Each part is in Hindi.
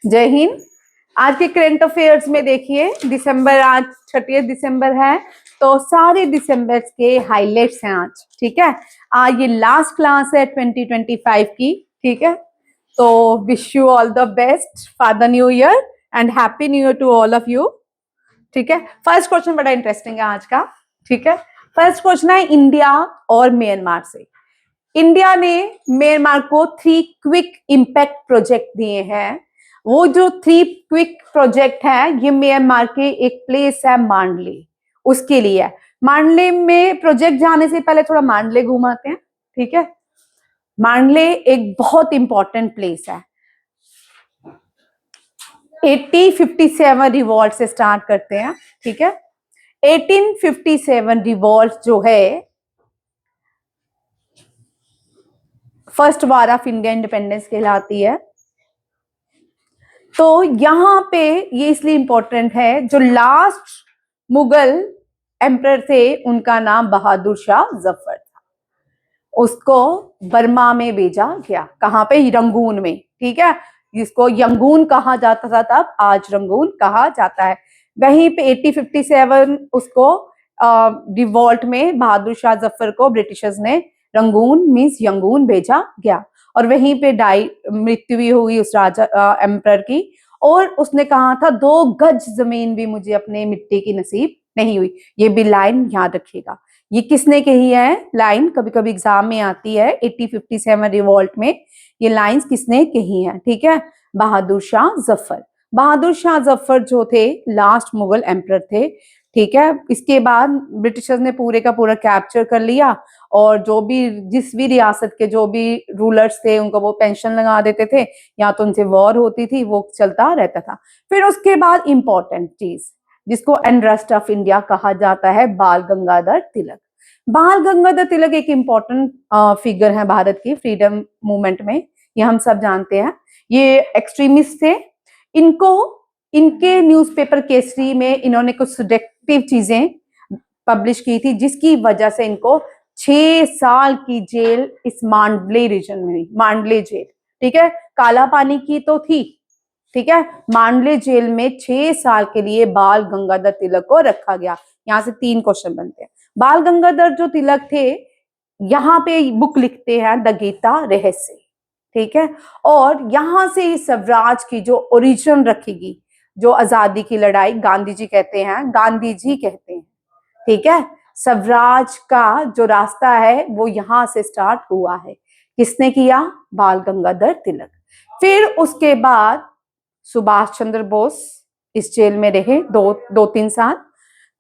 जय हिंद। आज के करंट अफेयर्स में देखिए, दिसंबर आज 30 दिसंबर है, तो सारे दिसंबर के हाइलाइट्स हैं आज। ठीक है, आज ये लास्ट क्लास है 2025 की। ठीक है, तो wish you all the best for the new year and happy new year to all of you. ठीक है, फर्स्ट क्वेश्चन बड़ा इंटरेस्टिंग है आज का। ठीक है, फर्स्ट क्वेश्चन है इंडिया और म्यांमार से। इंडिया ने म्यांमार को 3 क्विक इम्पैक्ट प्रोजेक्ट दिए हैं। वो जो 3 क्विक प्रोजेक्ट है, ये म्यांमार के एक प्लेस है मांडले, उसके लिए है। मांडले में प्रोजेक्ट जाने से पहले थोड़ा मांडले घुमाते हैं। ठीक है, मांडले एक बहुत इंपॉर्टेंट प्लेस है। 1857 रिवॉल्ट से स्टार्ट करते हैं। ठीक है, 1857 रिवॉल्ट जो है first war of India independence कहलाती है। तो यहां पे ये इसलिए इंपॉर्टेंट है, जो लास्ट मुगल एम्परर थे उनका नाम बहादुर शाह जफर था। उसको बर्मा में भेजा गया। कहां पे? रंगून में। ठीक है, जिसको यंगून कहा जाता था तब, आज रंगून कहा जाता है। वहीं पे 1857 उसको रिवॉल्ट में बहादुर शाह जफर को ब्रिटिशर्स ने रंगून मींस यंगून भेजा गया, और वहीं पे मृत्यु भी हुई उस राजा एम्परर की। और उसने कहा था 2 गज जमीन भी मुझे अपने मिट्टी की नसीब नहीं हुई। ये भी लाइन याद रखिएगा। ये किसने कही है लाइन? कभी कभी एग्जाम में आती है 1857 रिवॉल्ट में ये लाइंस किसने कही है। ठीक है, बहादुर शाह जफर। बहादुर शाह जफर जो थे लास्ट मुगल एम्परर थे। ठीक है, इसके बाद ब्रिटिशर्स ने पूरे का पूरा कैप्चर कर लिया, और जो भी जिस भी रियासत के जो भी रूलर्स थे उनको वो पेंशन लगा देते थे, या तो उनसे वॉर होती थी, वो चलता रहता था। फिर उसके बाद इंपॉर्टेंट चीज जिसको एनरस्ट ऑफ इंडिया कहा जाता है, बाल गंगाधर तिलक। बाल गंगाधर तिलक एक इंपॉर्टेंट फिगर है भारत की फ्रीडम मूवमेंट में, ये हम सब जानते हैं। ये एक्सट्रीमिस्ट थे। इनको इनके न्यूज़पेपर केसरी में इन्होंने कुछ सब्जेक्टिव चीजें पब्लिश की थी, जिसकी वजह से इनको 6 साल की जेल इस मांडले रीजन में, मांडले जेल। ठीक है, काला पानी की तो थी। ठीक है, मांडले जेल में 6 साल के लिए बाल गंगाधर तिलक को रखा गया। यहाँ से 3 क्वेश्चन बनते हैं। बाल गंगाधर जो तिलक थे, यहाँ पे बुक लिखते हैं द गीता रहस्य। ठीक है, और यहां से स्वराज की जो ओरिजिन रखेगी, जो आजादी की लड़ाई गांधी जी कहते हैं, गांधी जी कहते हैं। ठीक है, स्वराज का जो रास्ता है वो यहां से स्टार्ट हुआ है। किसने किया? बाल गंगाधर तिलक। फिर उसके बाद सुभाष चंद्र बोस इस जेल में रहे 2-3 साल।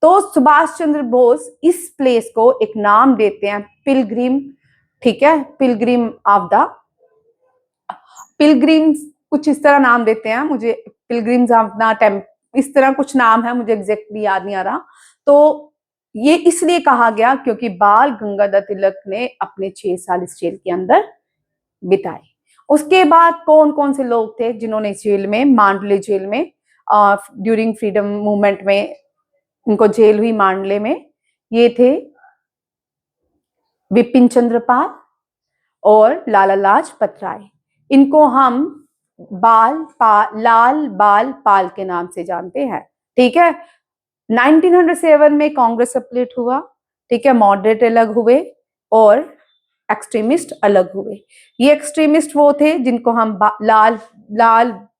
तो सुभाष चंद्र बोस इस प्लेस को एक नाम देते हैं पिलग्रिम। ठीक है, पिलग्रिम ऑफ द पिलग्रिम्स, कुछ इस तरह नाम देते हैं, मुझे पिलग्रिम्स ऑफ द टेम्पल, इस तरह कुछ नाम है, मुझे एग्जैक्टली याद नहीं आ रहा। तो ये इसलिए कहा गया क्योंकि बाल गंगाधर तिलक ने अपने 6 साल इस जेल के अंदर बिताए। उसके बाद कौन कौन से लोग थे जिन्होंने इस जेल में, मांडले जेल में ड्यूरिंग फ्रीडम मूवमेंट में इनको जेल हुई मांडले में? ये थे विपिन चंद्र पाल और लाला लाजपत राय। इनको हम लाल बाल पाल के नाम से जानते हैं। ठीक है, 1907 में कांग्रेस स्प्लिट हुआ। ठीक है, मॉडरेट अलग हुए और एक्सट्रीमिस्ट अलग हुए। ये एक्सट्रीमिस्ट वो थे जिनको हम लाल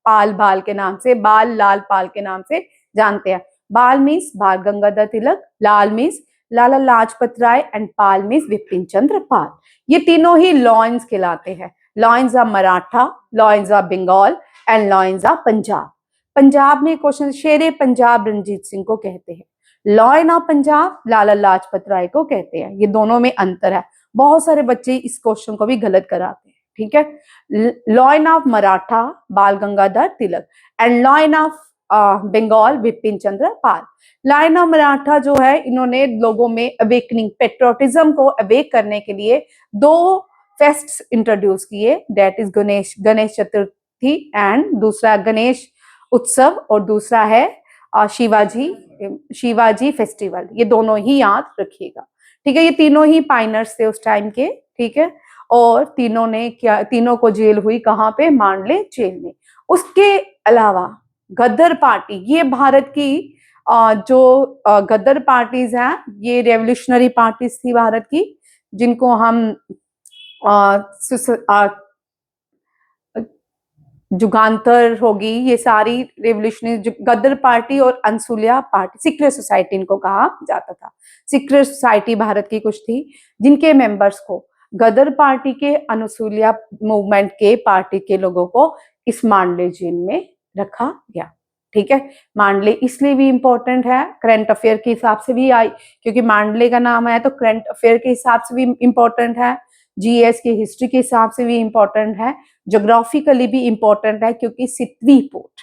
पाल बाल के नाम से, बाल लाल पाल के नाम से जानते हैं। Bal means Bal Gangadhar Tilak, Lal means Lala Lajpat Rai, and Pal means Bipin Chandra Pal. ये तीनों ही लॉयंस कहलाते हैं। Lions of Maratha, lions of Bengal and lions of Punjab. Punjab में क्वेश्चन, शेरे पंजाब रंजीत सिंह को कहते हैं। लॉयन ऑफ पंजाब लाला लाजपत राय को कहते हैं। ये दोनों में अंतर है। बहुत सारे बच्चे इस क्वेश्चन को भी गलत कराते हैं। ठीक है, lion of Maratha Bal Gangadhar Tilak and lion of Bengal Bipin Chandra Pal. Lion of Maratha जो है, इन्होंने लोगों में अवेकनिंग, पेट्रोटिज्म को अवेक करने के लिए 2 फेस्ट्स इंट्रोड्यूस किए, that is Ganesh Chaturthi and दूसरा गणेश उत्सव, और दूसरा है शिवाजी फेस्टिवल। ये दोनों ही याद रखिएगा। ठीक है, ये तीनों ही पाइनर्स थे उस टाइम के। ठीक है, और तीनों को जेल हुई कहाँ पे? मांडले जेल में। उसके अलावा गदर पार्टी, ये भारत की जो गदर पार्टीज हैं, ये रेवोल्यूशनरी पार्टीज थी भारत की, जिनको हम जुगांतर होगी, ये सारी रेवोल्यूशनरी, गदर पार्टी और अंसुलिया पार्टी, सीक्रेट सोसाइटी इनको कहा जाता था। सीक्रेट सोसाइटी भारत की कुछ थी जिनके मेंबर्स को गदर पार्टी के, अनुसूलिया मूवमेंट के पार्टी के लोगों को इस मांडले जेल में रखा गया। ठीक है, मांडले इसलिए भी इंपॉर्टेंट है, करंट अफेयर के हिसाब से भी आई, क्योंकि मांडले का नाम है तो करंट अफेयर के हिसाब से भी इंपॉर्टेंट है, जीएस की हिस्ट्री के हिसाब से भी इंपॉर्टेंट है, ज्योग्राफिकली भी इंपॉर्टेंट है, क्योंकि सितवी पोर्ट,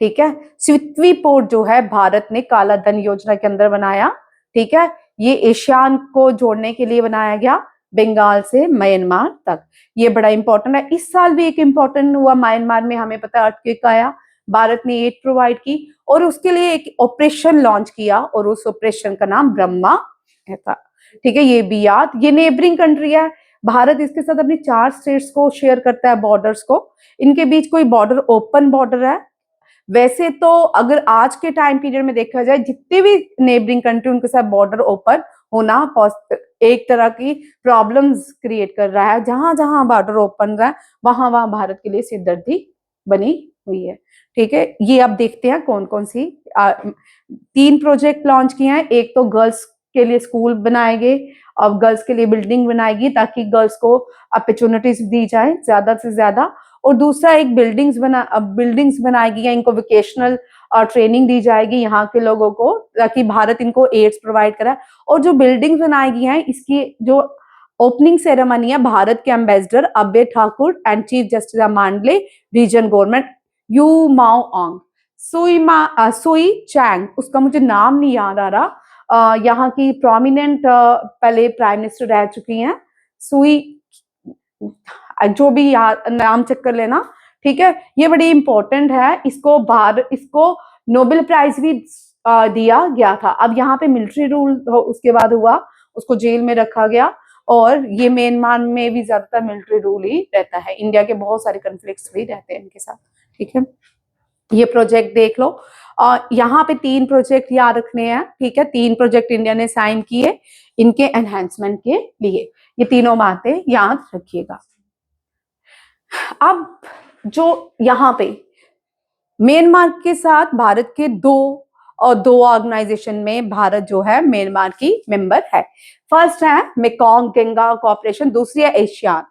ठीक है, सितवी पोर्ट जो है भारत ने काला धन योजना के अंदर बनाया। ठीक है, ये एशियान को जोड़ने के लिए बनाया गया, बंगाल से म्यांमार तक, ये बड़ा इंपॉर्टेंट है। इस साल भी एक इंपॉर्टेंट हुआ म्यांमार में, हमें पता है अर्थक्वेक आया, भारत ने एड प्रोवाइड की और उसके लिए एक ऑपरेशन लॉन्च किया और उस ऑपरेशन का नाम ब्रह्मा था। ठीक है, ये भी याद, ये नेबरिंग कंट्री है, भारत इसके साथ अपनी 4 स्टेट्स को शेयर करता है बॉर्डर्स को, इनके बीच कोई बॉर्डर ओपन बॉर्डर है। वैसे तो अगर आज के टाइम पीरियड में देखा जाए, जितने भी नेबरिंग कंट्री उनके साथ बॉर्डर ओपन होना एक तरह की प्रॉब्लम्स क्रिएट कर रहा है, जहां जहां बॉर्डर ओपन रहा है वहां वहां भारत के लिए सिरदर्दी बनी हुई है। ठीक है, ये अब देखते हैं कौन कौन सी 3 प्रोजेक्ट लॉन्च किए हैं। एक तो गर्ल्स के लिए स्कूल बनाए गए, अब गर्ल्स के लिए बिल्डिंग बनाएगी ताकि गर्ल्स को अपॉर्चुनिटीज दी जाए ज्यादा से ज्यादा, और दूसरा एक बिल्डिंग्स बनाएगी या इनको वोकेशनल ट्रेनिंग दी जाएगी यहाँ के लोगों को, ताकि भारत इनको एड्स प्रोवाइड कराए। और जो बिल्डिंग्स बनाएगी हैं, इसकी जो ओपनिंग सेरेमनी है, भारत के ambassador Abhay Thakur and chief justice Mandalay region government यू माओ ऑन्ग सुई चैंग, उसका मुझे नाम नहीं याद आ रहा, यहाँ की प्रोमिनेंट पहले प्राइम मिनिस्टर रह चुकी हैं, सुई, जो भी नाम चेक कर लेना। ठीक है, ये बड़ी इंपॉर्टेंट है, इसको नोबेल प्राइज भी दिया गया था। अब यहाँ पे मिलिट्री रूल उसके बाद हुआ, उसको जेल में रखा गया, और ये म्यांमार में भी ज्यादातर मिलिट्री रूल ही रहता है, इंडिया के बहुत सारे कन्फ्लिक्ट्स भी रहते हैं इनके साथ। ठीक है, ये प्रोजेक्ट देख लो, यहाँ पे 3 प्रोजेक्ट याद रखने हैं। ठीक है, 3 प्रोजेक्ट इंडिया ने साइन किए इनके एनहांसमेंट के लिए, ये तीनों बातें याद रखिएगा। अब जो यहाँ पे म्यांमार के साथ भारत के दो ऑर्गेनाइजेशन में भारत जो है म्यांमार की मेंबर है। फर्स्ट है मेकॉन्ग गंगा कोऑपरेशन, दूसरी है एशियान,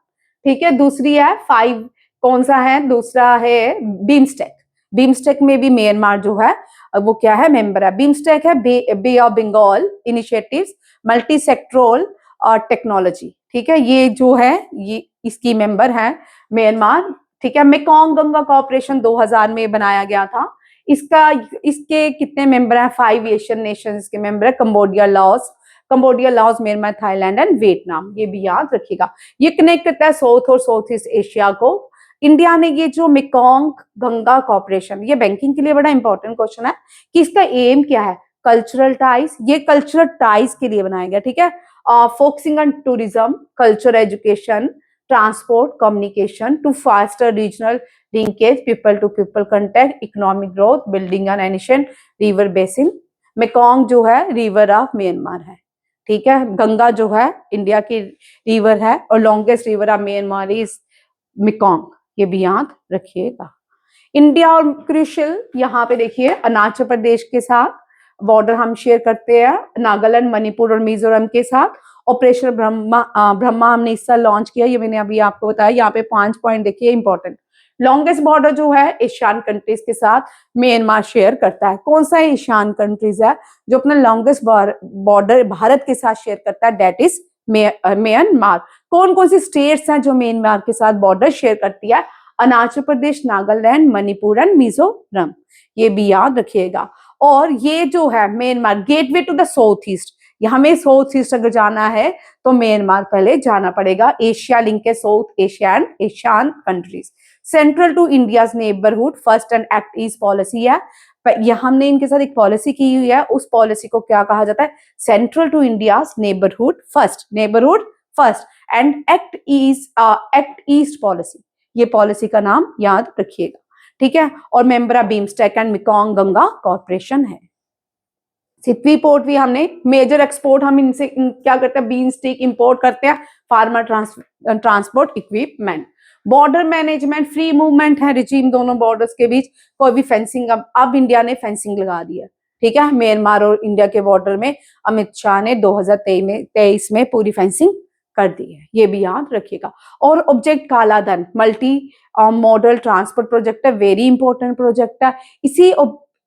ठीक है, दूसरी है 5, कौन सा है, दूसरा है बीमस्टेक। बीमस्टेक में भी म्यांमार जो है वो क्या है, मेंबर है। बीमस्टेक है Bay of Bengal initiatives, multi sectoral और टेक्नोलॉजी। ठीक है, ये जो है ये इसकी मेंबर है म्यांमार। ठीक है, मेकॉन्ग गंगा कोऑपरेशन 2000 में बनाया गया था। इसके कितने मेंबर हैं, 5 एशियन नेशंस के मेंबर है, Cambodia Laos Myanmar Thailand and Vietnam, ये भी याद रखिएगा। ये कनेक्ट करता है साउथ और साउथ ईस्ट एशिया को। इंडिया ने ये जो मेकॉन्ग गंगा कोऑपरेशन, ये बैंकिंग के लिए बड़ा इंपॉर्टेंट क्वेश्चन है कि इसका एम क्या है, कल्चरल टाइज, ये कल्चरल टाइज के लिए बनाया गया। ठीक है, focusing on tourism, culture, education, transport, communication to foster regional linkage, people to people contact, economic growth, building an Asian river basin. Mekong जो है रिवर ऑफ म्यांमार है। ठीक है, गंगा जो है इंडिया की रिवर है और longest river of Myanmar is Mekong, ये भी याद रखिएगा। इंडिया और क्रूशियल, यहाँ पे देखिए अरुणाचल प्रदेश के साथ बॉर्डर हम शेयर करते हैं, नागालैंड, मणिपुर और मिजोरम के साथ। ऑपरेशन ब्रह्मा हमने इस साल लॉन्च किया, ये मैंने अभी आपको बताया। यहाँ पे 5 पॉइंट देखिए इंपॉर्टेंट। लॉन्गेस्ट बॉर्डर जो है एशियन कंट्रीज के साथ म्यांमार शेयर करता है। कौन सा एशियन कंट्रीज है जो अपना लॉन्गेस्ट बॉर्डर भारत के साथ शेयर करता है, डेट इज म्यांमार। कौन कौन सी स्टेट्स हैं जो म्यांमार के साथ बॉर्डर शेयर करती है, अरुणाचल प्रदेश, नागालैंड, मणिपुर एंड मिजोरम, ये भी याद रखिएगा। और ये जो है Myanmar gateway to the south east, हमें साउथ ईस्ट अगर जाना है तो म्यांमार पहले जाना पड़ेगा। एशिया लिंक है south Asian countries. Central to India's Neighbourhood First and Act East policy है, हमने इनके साथ एक पॉलिसी की हुई है, उस पॉलिसी को क्या कहा जाता है, central to India's Neighbourhood First and Act East policy, ये पॉलिसी का नाम याद रखिएगा। ठीक है, और member of BIMSTEC and Mekong Ganga cooperation है। सितवी पोर्ट भी हमने मेजर एक्सपोर्ट हम इनसे क्या करते हैं, बीन स्टिक इंपोर्ट करते हैं, farmer transport equipment. Border management, free movement है रिजीम दोनों बॉर्डर्स के बीच, कोई भी फेंसिंग अब इंडिया ने फेंसिंग लगा दी है, ठीक है, म्यांमार और इंडिया के बॉर्डर में अमित शाह ने 2023 में पूरी फेंसिंग कर दी है, ये भी याद रखिएगा। और ऑब्जेक्ट काला धन मल्टी मॉडल ट्रांसपोर्ट प्रोजेक्ट है, वेरी इंपॉर्टेंट प्रोजेक्ट है।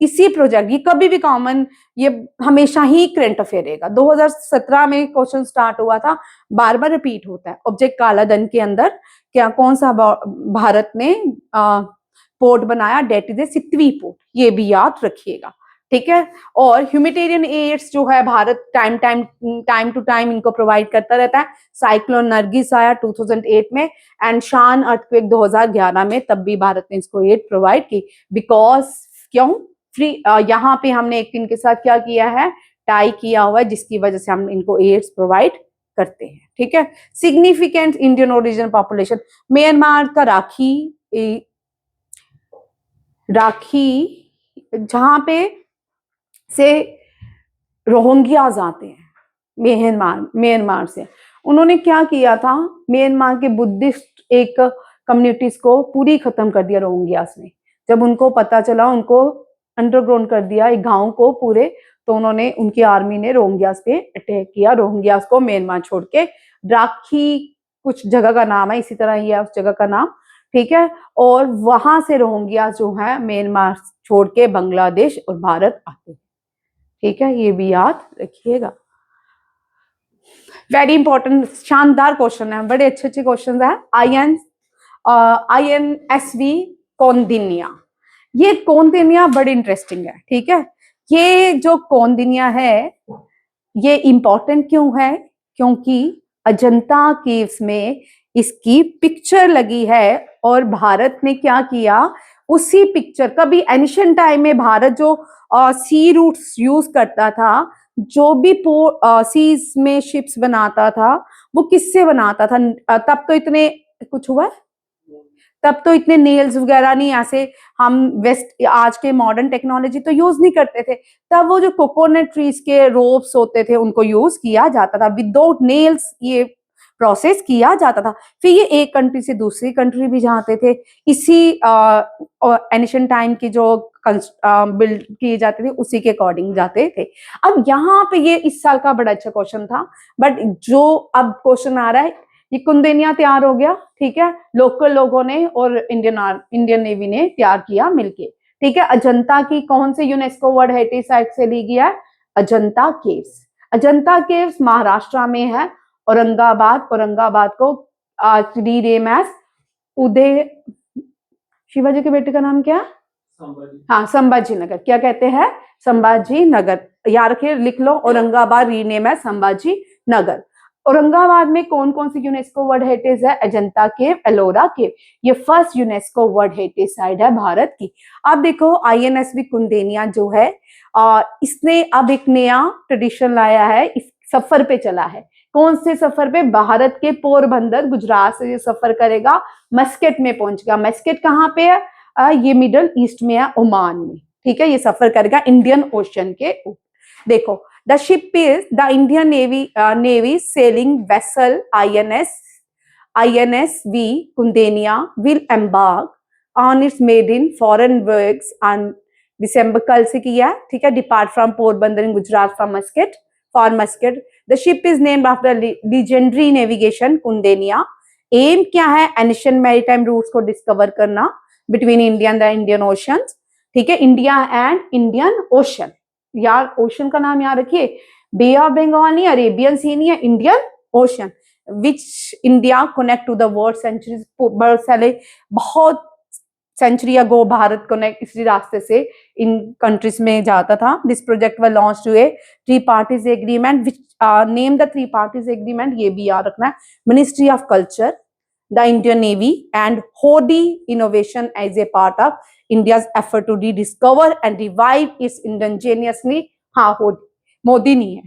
इसी प्रोजेक्ट, ये कभी भी कॉमन, ये हमेशा ही करंट अफेयर रहेगा। 2017 में क्वेश्चन स्टार्ट हुआ था, बार बार रिपीट होता है। ऑब्जेक्ट काला धन के अंदर क्या कौन सा भारत ने पोर्ट बनाया, डेट इज सितवी पोर्ट, ये भी याद रखिएगा, ठीक है। और ह्यूमैनिटेरियन एड्स जो है भारत टाइम टू टाइम इनको प्रोवाइड करता रहता है। साइक्लोन नरगिस आया 2008 में एंड शान अर्थक्वेक 2011 में, तब भी भारत ने इसको एड प्रोवाइड की, बिकॉज क्यों फ्री, यहाँ पे हमने एक इनके साथ क्या किया है, टाई किया हुआ है, जिसकी वजह से हम इनको एड्स प्रोवाइड करते हैं, ठीक है। Significant Indian origin population, Myanmar का राखी जहां पे से रोहिंग्याज आते हैं म्यांमार से, उन्होंने क्या किया था, म्यांमार के बुद्धिस्ट एक कम्युनिटीज को पूरी खत्म कर दिया रोहिंग्याज ने। जब उनको पता चला, उनको अंडरग्राउंड कर दिया एक गांव को पूरे, तो उन्होंने, उनकी आर्मी ने रोहिंग्याज पे अटैक किया, रोहिंग्याज को म्यांमार छोड़ के। राखी कुछ जगह का नाम है, इसी तरह ही है उस जगह का नाम, ठीक है। और वहां से रोहिंग्याज जो है म्यांमार छोड़ के बांग्लादेश और भारत आते हैं, ठीक है, ये भी याद रखिएगा। वेरी इंपॉर्टेंट, शानदार क्वेश्चन है, बड़े अच्छे अच्छे क्वेश्चन है। INSV कौंडिन्या, ये कौंडिन्या बड़ी इंटरेस्टिंग है, ठीक है। ये जो कौंडिन्या है ये इंपॉर्टेंट क्यों है, क्योंकि अजंता केव्स में इसकी पिक्चर लगी है, और भारत ने क्या किया, उसी पिक्चर, कभी एंशिएंट टाइम में भारत जो सी रूट्स यूज करता था, जो भी सीज में शिप्स बनाता था, वो किससे बनाता था, तब तो इतने कुछ हुआ है, तब तो इतने नेल्स वगैरह नहीं, ऐसे हम वेस्ट आज के मॉडर्न टेक्नोलॉजी तो यूज नहीं करते थे, तब वो जो कोकोनट ट्रीज के रोप्स होते थे उनको यूज किया जाता था, विदाउट नेल्स ये प्रोसेस किया जाता था। फिर ये एक कंट्री से दूसरी कंट्री भी जाते थे, इसी एंशिएंट टाइम की जो बिल्ड किए जाते थे उसी के अकॉर्डिंग जाते थे। अब यहाँ पे ये इस साल का बड़ा अच्छा क्वेश्चन था, बट जो अब क्वेश्चन आ रहा है, ये कुंदेनिया तैयार हो गया, ठीक है, लोकल लोगों ने और इंडियन नेवी ने तैयार किया मिलके, ठीक है। अजंता की कौन से यूनेस्को वर्ल्ड हेरिटेज साइट से ली गया है, अजंता केव्स। अजंता केव्स महाराष्ट्र में है, औरंगाबाद को रीनेम एज उदय, शिवाजी के बेटे का नाम क्या, हाँ, संभाजी नगर, क्या कहते हैं, संभाजी नगर, याद रखिए, लिख लो, औरंगाबाद रीनेम है संभाजी नगर। औरंगाबाद में कौन कौन सी यूनेस्को वर्ल्ड हेरिटेज है, अजंता केव, एलोरा केव, ये first UNESCO world heritage site है भारत की। अब देखो INSV कुंदेनिया जो है, इसने अब एक नया ट्रेडिशन लाया है, इस सफर पे चला है। कौन से सफर पे, भारत के पोरबंदर गुजरात से ये सफर करेगा, मस्कट में पहुंचेगा। मस्कट कहाँ पे है, ये मिडल ईस्ट में है, ओमान में, ठीक है। ये सफर करेगा इंडियन ओशन के ऊपर। देखो, the ship is the Indian Navy sailing vessel INSV Kaundinya will embark on its maiden foreign works on December, कल से किया, ठीक है, depart from Porbandar in Gujarat from Muscat for Muscat. The ship is named after legendary navigation Kaundinya. Aim क्या है, एंशिएंट मैरीटाइम रूट्स को डिस्कवर करना between India and the Indian Ocean, ठीक है, इंडिया एंड इंडियन ओशन, यार ओशन का नाम याद रखिए, बे ऑफ बंगाल नहीं, अरेबियन सी नहीं है, Indian Ocean, which India connect to the world centuries, बहुत सेंचुरी अगो भारत कनेक्ट इसी रास्ते से इन कंट्रीज में जाता था। This project was launch to a 3 parties agreement, which name the 3 parties agreement, ये भी याद रखना है, ministry of Culture, the Indian Navy and Hodi Innovation as a part of India's effort to rediscover and revive its indigenously, हाँ मोदी नहीं है,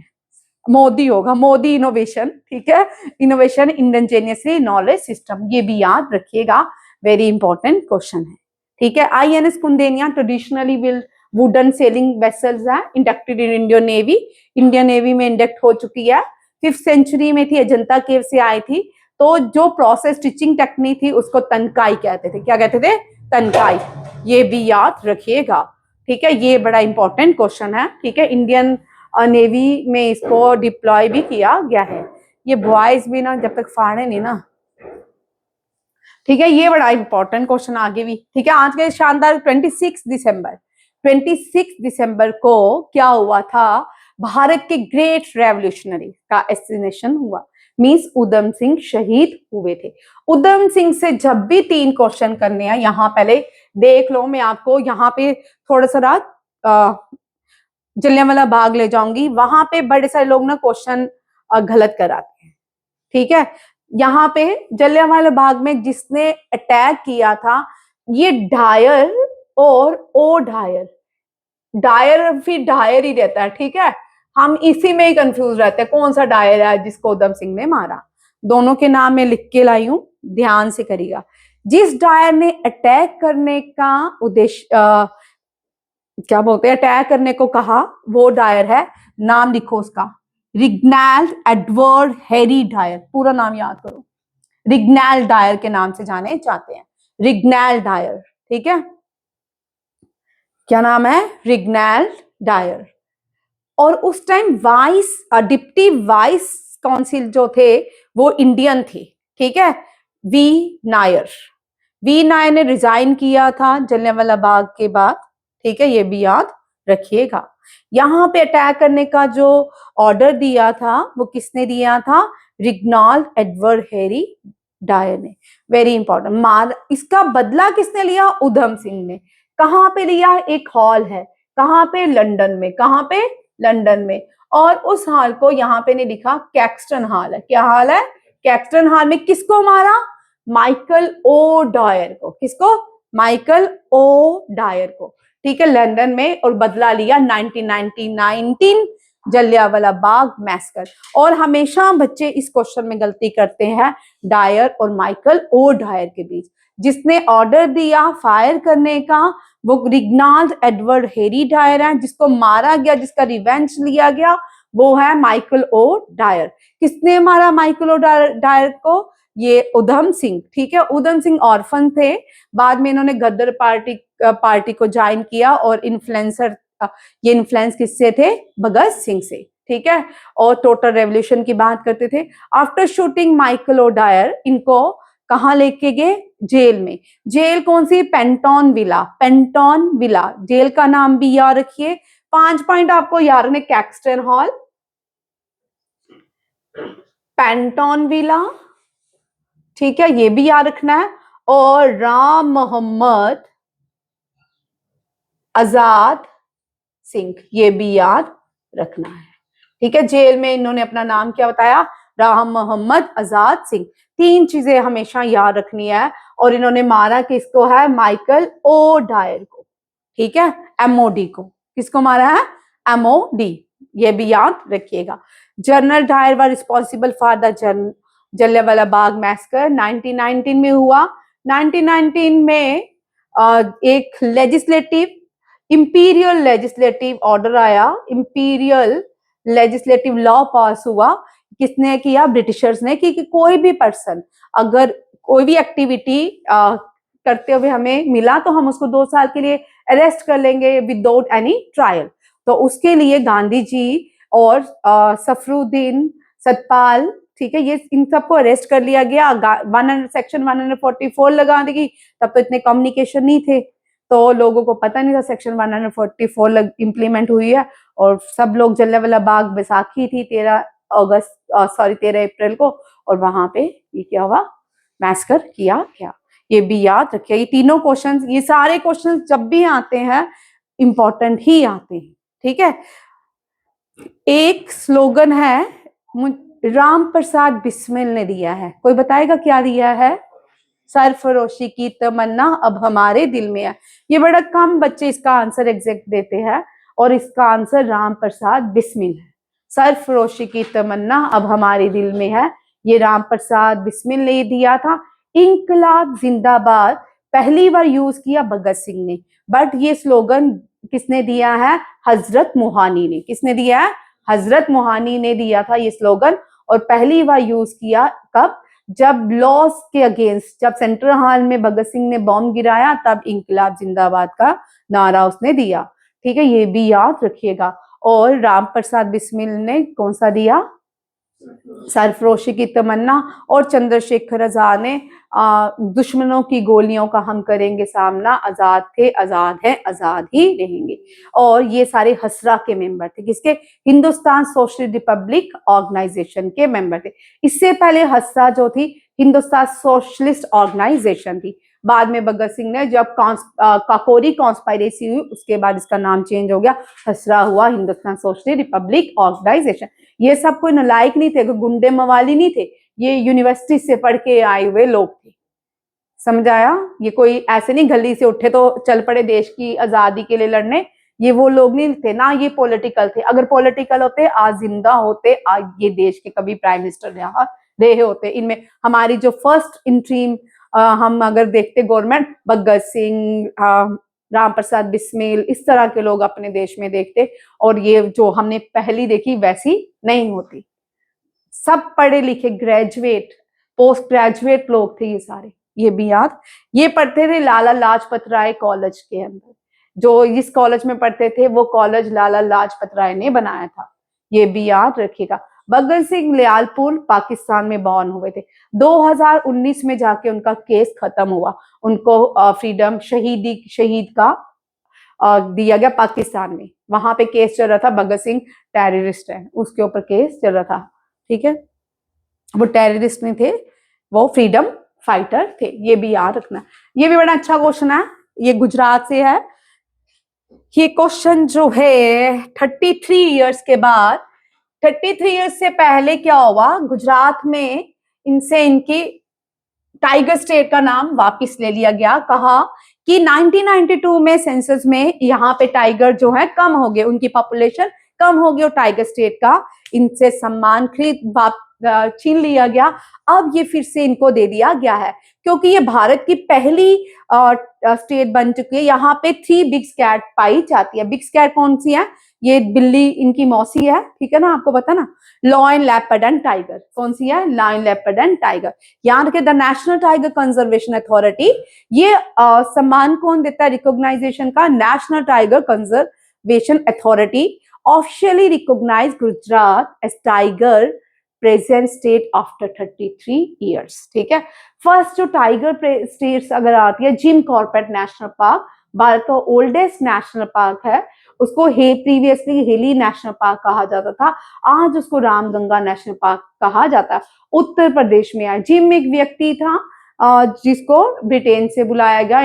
मोदी होगा, मोदी इनोवेशन, ठीक है, इनोवेशन इंडिजिनियसली नॉलेज सिस्टम, ये भी याद रखिएगा, वेरी इंपॉर्टेंट क्वेश्चन है, ठीक है। INS Kaundinya traditionally will wooden sailing vessels है, inducted in Indian Navy, Indian Navy में इंडक्ट हो चुकी है। 5th सेंचुरी में थी, अजंता केव से आई थी। तो जो प्रोसेस स्टिचिंग टेक्निक थी उसको तनकाई कहते थे। क्या कहते थे? तनकाई। ये भी याद रखिएगा, ठीक है। ये बड़ा इंपॉर्टेंट क्वेश्चन है, ठीक है। इंडियन नेवी में इसको डिप्लॉय भी किया गया है। ये बॉयज भी ना जब तक फाड़े नहीं ना, ठीक है। ये बड़ा इंपॉर्टेंट क्वेश्चन आगे भी, ठीक है। आज के शानदार 26 दिसंबर को क्या हुआ था? भारत के ग्रेट रेवोल्यूशनरी का एसेसिनेशन हुआ, मींस उधम सिंह शहीद हुए थे। उधम सिंह से जब भी 3 क्वेश्चन करने हैं, यहां पहले देख लो, मैं आपको यहाँ पे थोड़ा सा जलियांवाला बाग ले जाऊंगी। वहां पे बड़े सारे लोग ना क्वेश्चन गलत कराते हैं, ठीक है। यहाँ पे जलियांवाला बाग में जिसने अटैक किया था, ये डायर और ओ डायर, डायर फिर डायर ही रहता है, ठीक है। हम इसी में ही कंफ्यूज रहते हैं कौन सा डायर है जिसको उधम सिंह ने मारा। दोनों के नाम में लिख के लाई हूं, ध्यान से करिएगा। जिस डायर ने अटैक करने का उद्देश्य क्या बोलते हैं, अटैक करने को कहा, वो डायर है, नाम लिखो उसका, रिग्नाल्ड एडवर्ड हैरी डायर। पूरा नाम याद करो, रिग्नाल्ड डायर के नाम से जाने जाते हैं, रिग्नाल्ड डायर, ठीक है। क्या नाम है? रिग्नाल्ड डायर। और उस टाइम डिप्टी वाइस काउंसिल जो थे वो इंडियन थे, ठीक है। वी नायर ने रिजाइन किया था जलियांवाला बाग के बाद, ठीक है। ये भी याद रखिएगा। यहाँ पे अटैक करने का जो ऑर्डर दिया था वो किसने दिया था? रिग्नाल्ड एडवर्ड हैरी डायर ने। Very important. इसका बदला किसने लिया? उधम सिंह ने। कहाँ पे लिया? एक हॉल है, कहाँ पे? लंदन में। कहाँ पे? लंदन में। और उस हॉल को यहाँ पे नहीं लिखा, कैक्सटन हॉल है। क्या हॉल है? कैक्सटन हॉल में किसको मारा? माइकल ओ डायर को। किसको? माइकल ओ डायर को, ठीक है, लंदन में। और बदला लिया 1919 जलियांवाला बाग मैसकर। और हमेशा बच्चे इस क्वेश्चन में गलती करते हैं डायर और माइकल ओ डायर के बीच। जिसने ऑर्डर दिया फायर करने का वो रिग्नाल्ड एडवर्ड हैरी डायर है, जिसको मारा गया, जिसका रिवेंज लिया गया, वो है माइकल ओ डायर। किसने मारा माइकल ओ डायर को? ये उधम सिंह, ठीक है। उधम सिंह ऑर्फन थे, बाद में इन्होंने गदर पार्टी को ज्वाइन किया। और इन्फ्लुएंसर, ये इन्फ्लुएंस किससे थे? भगत सिंह से, ठीक है। और टोटल रेवोल्यूशन की बात करते थे। After shooting Michael O'Dwyer, इनको कहाँ लेके गए? जेल में। जेल कौन सी? Pentonville. Pentonville jail का नाम भी याद रखिए। 5 पॉइंट आपको याद रखने, कैक्सटन हॉल, पेंटन विला, ठीक है, ये भी याद रखना है। और राम मोहम्मद आजाद सिंह, ये भी याद रखना है, ठीक है। जेल में इन्होंने अपना नाम क्या बताया? राम मोहम्मद आजाद सिंह। 3 चीजें हमेशा याद रखनी है। और इन्होंने मारा किसको है? माइकल ओ डायर को, ठीक है, MOD को। किसको मारा है? MOD, ये भी याद रखिएगा। General Dyer were responsible for the Jallianwala Bagh massacre 1919 में हुआ। 1919 में एक इंपीरियल लेजिस्लेटिव ऑर्डर आया, इंपीरियल लेजिस्लेटिव लॉ पास हुआ। किसने किया? ब्रिटिशर्स ने। कि कोई भी पर्सन अगर कोई भी एक्टिविटी करते हुए हमें मिला तो हम उसको 2 साल के लिए अरेस्ट कर लेंगे विदाउट एनी ट्रायल। तो उसके लिए गांधी जी और सफरुद्दीन सतपाल, ठीक है, ये इन सबको अरेस्ट कर लिया गया। सेक्शन 144 लगा देगी। तब तो इतने कम्युनिकेशन नहीं थे, तो लोगों को पता नहीं था सेक्शन 144 इम्प्लीमेंट हुई है। और सब लोग जलियांवाला बाग, बैसाखी थी 13 अप्रैल को, और वहां पे ये क्या हुआ? मैसकर किया गया। ये भी याद रखिए। ये तीनों क्वेश्चंस, ये सारे क्वेश्चंस जब भी आते हैं इंपॉर्टेंट ही आते हैं, ठीक है। एक स्लोगन है राम प्रसाद बिस्मिल ने दिया है, कोई बताएगा क्या दिया है? सरफरोशी की तमन्ना अब हमारे दिल में है। ये बड़ा कम बच्चे इसका आंसर एग्जैक्ट देते हैं, और इसका आंसर राम प्रसाद बिस्मिल है। सरफरोशी की तमन्ना अब हमारे दिल में है, ये राम प्रसाद बिस्मिल ने दिया था। इंकलाब जिंदाबाद पहली बार यूज किया भगत सिंह ने, बट ये स्लोगन किसने दिया है? हजरत मोहानी ने। किसने दिया है? हजरत मोहानी ने दिया था ये स्लोगन। और पहली बार यूज किया कब? जब लॉस के अगेंस्ट, जब सेंट्रल हॉल में भगत सिंह ने बॉम्ब गिराया, तब इंकलाब जिंदाबाद का नारा उसने दिया। ठीक है, ये भी याद रखिएगा। और राम प्रसाद बिस्मिल ने कौन सा दिया? सरफरोशी की तमन्ना। और चंद्रशेखर आजाद ने दुश्मनों की गोलियों का हम करेंगे सामना, आजाद थे, आजाद हैं, आजाद ही रहेंगे। और ये सारे हसरा के मेंबर थे। किसके? हिंदुस्तान सोशलिस्ट रिपब्लिक ऑर्गेनाइजेशन के मेंबर थे। इससे पहले हसरा जो थी हिंदुस्तान सोशलिस्ट ऑर्गेनाइजेशन थी। बाद में भगत सिंह ने जब काकोरी कॉन्स्पायरेसी हुई, उसके बाद इसका नाम चेंज हो गया, हसरा हुआ, हिंदुस्तान सोशलिस्ट रिपब्लिक ऑर्गेनाइजेशन। ये सब कोई नालायक नहीं थे, गुंडे मवाली नहीं थे, ये यूनिवर्सिटी से पढ़ के आए हुए लोग थे। समझ आया? ये कोई ऐसे नहीं गली से उठे तो चल पड़े देश की आजादी के लिए लड़ने, ये वो लोग नहीं थे ना, ये पॉलिटिकल थे। अगर पॉलिटिकल होते आज जिंदा होते, आज ये देश के कभी प्राइम मिनिस्टर यहाँ रहे होते। इनमें हमारी जो फर्स्ट इंट्रीम हम अगर देखते गवर्नमेंट, भगत सिंह, राम प्रसाद बिस्मिल, इस तरह के लोग अपने देश में देखते, और ये जो हमने पहली देखी वैसी नहीं होती। सब पढ़े लिखे ग्रेजुएट, पोस्ट ग्रेजुएट लोग थे ये सारे, ये भी याद। ये पढ़ते थे लाला लाजपत राय कॉलेज के अंदर। जो इस कॉलेज में पढ़ते थे वो कॉलेज लाला लाजपत राय ने बनाया था, ये भी याद रखिएगा। भगत सिंह लियालपुर पाकिस्तान में बॉर्न हुए थे। 2019 में जाके उनका केस खत्म हुआ, उनको फ्रीडम शहीद का दिया गया पाकिस्तान में। वहां पे केस चल रहा था, भगत सिंह टेररिस्ट है, उसके ऊपर केस चल रहा था। ठीक है, वो टेररिस्ट नहीं थे, वो फ्रीडम फाइटर थे, ये भी याद रखना। ये भी बड़ा अच्छा क्वेश्चन है, ये गुजरात से है। ये क्वेश्चन जो है 33 इयर्स के बाद, 33 इयर्स से पहले क्या हुआ गुजरात में, इनसे इनकी टाइगर स्टेट का नाम वापस ले लिया गया। कहा कि 1992 में सेंसस में यहाँ पे टाइगर जो है कम हो गए, उनकी पॉपुलेशन कम हो गई और टाइगर स्टेट का इनसे सम्मान छीन लिया गया। अब ये फिर से इनको दे दिया गया है, क्योंकि ये भारत की पहली स्टेट बन चुकी है। यहाँ पे 3 बिग कैट पाई जाती है। बिग कैट कौन सी है? ये बिल्ली इनकी मौसी है, ठीक है ना, आपको पता ना। लॉयन लेपर्ड एंड टाइगर कौन सी है? Lion leopard and tiger. याद रखे, the National Tiger Conservation Authority, ये सम्मान कौन देता है रिकॉग्नाइजेशन का? National Tiger Conservation Authority officially recognise Gujarat as tiger present state after 33 years. ठीक है, फर्स्ट जो टाइगर स्टेट्स अगर आती है, Jim Corbett National Park Bharat का ओल्डेस्ट नेशनल पार्क है। उसको प्रीवियसली हेली नेशनल पार्क कहा जाता था, आज उसको रामगंगा नेशनल पार्क कहा जाता है। उत्तर प्रदेश में है। जिम एक व्यक्ति था जिसको ब्रिटेन से बुलाया गया,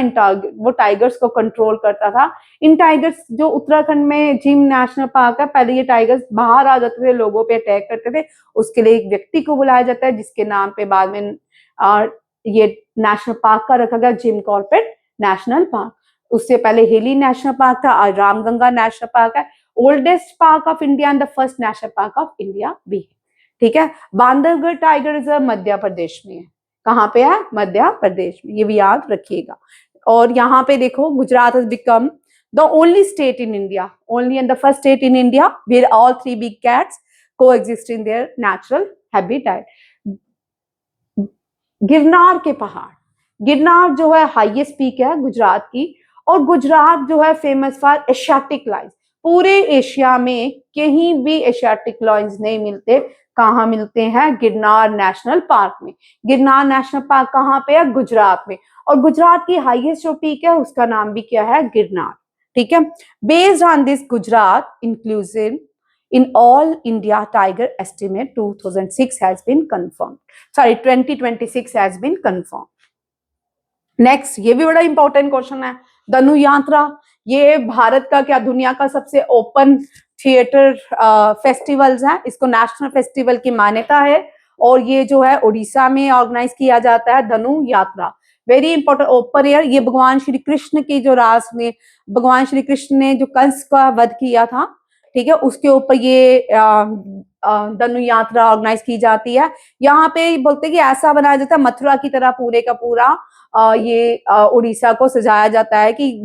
वो टाइगर्स को कंट्रोल करता था। इन टाइगर्स जो उत्तराखंड में जिम नेशनल पार्क है, पहले ये टाइगर्स बाहर आ जाते थे, लोगों पे अटैक करते थे। उसके लिए एक व्यक्ति को बुलाया जाता है, जिसके नाम पे बाद में ये नेशनल पार्क का रखा गया, जिम कॉर्बेट नेशनल पार्क। उससे पहले हेली नेशनल पार्क था, आज रामगंगा नेशनल पार्क है। Oldest park of India and the first national park of India भी है। ठीक है, बांधवगढ़ टाइगर रिजर्व मध्य प्रदेश में है। कहाँ पे है? मध्य प्रदेश में, ये भी याद रखिएगा। और यहाँ पे देखो, Gujarat has become the only state in India, only and the first state in India where all 3 big cats coexist in their natural habitat. Girnar के पहाड़, गिरनार जो है हाईएस्ट पीक है गुजरात की, और गुजरात जो है फेमस फॉर एशियाटिक लायंस। पूरे एशिया में कहीं भी एशियाटिक लायंस नहीं मिलते, कहाँ मिलते हैं? गिरनार नेशनल पार्क में। गिरनार नेशनल पार्क कहाँ पे है? गुजरात में। और गुजरात की हाईएस्ट जो पीक है उसका नाम भी क्या है? गिरनार। ठीक है, based on this Gujarat inclusive in all India tiger estimate 2006 has been confirmed. Sorry, 2026 has been confirmed. Next, ये भी बड़ा इंपॉर्टेंट क्वेश्चन है, धनु यात्रा। ये भारत का क्या दुनिया का सबसे ओपन थिएटर फेस्टिवल्स है, इसको नेशनल फेस्टिवल की मान्यता है। और ये जो है उड़ीसा में ऑर्गेनाइज किया जाता है, धनु यात्रा। Very important, open air. ये भगवान श्री कृष्ण की जो रास में, भगवान श्री कृष्ण ने जो कंस का वध किया था, ठीक है, उसके ऊपर ये धनु यात्रा ऑर्गेनाइज की जाती है। यहाँ पे बोलते हैं कि ऐसा बनाया जाता है मथुरा की तरह पूरे का पूरा ये उड़ीसा को सजाया जाता है कि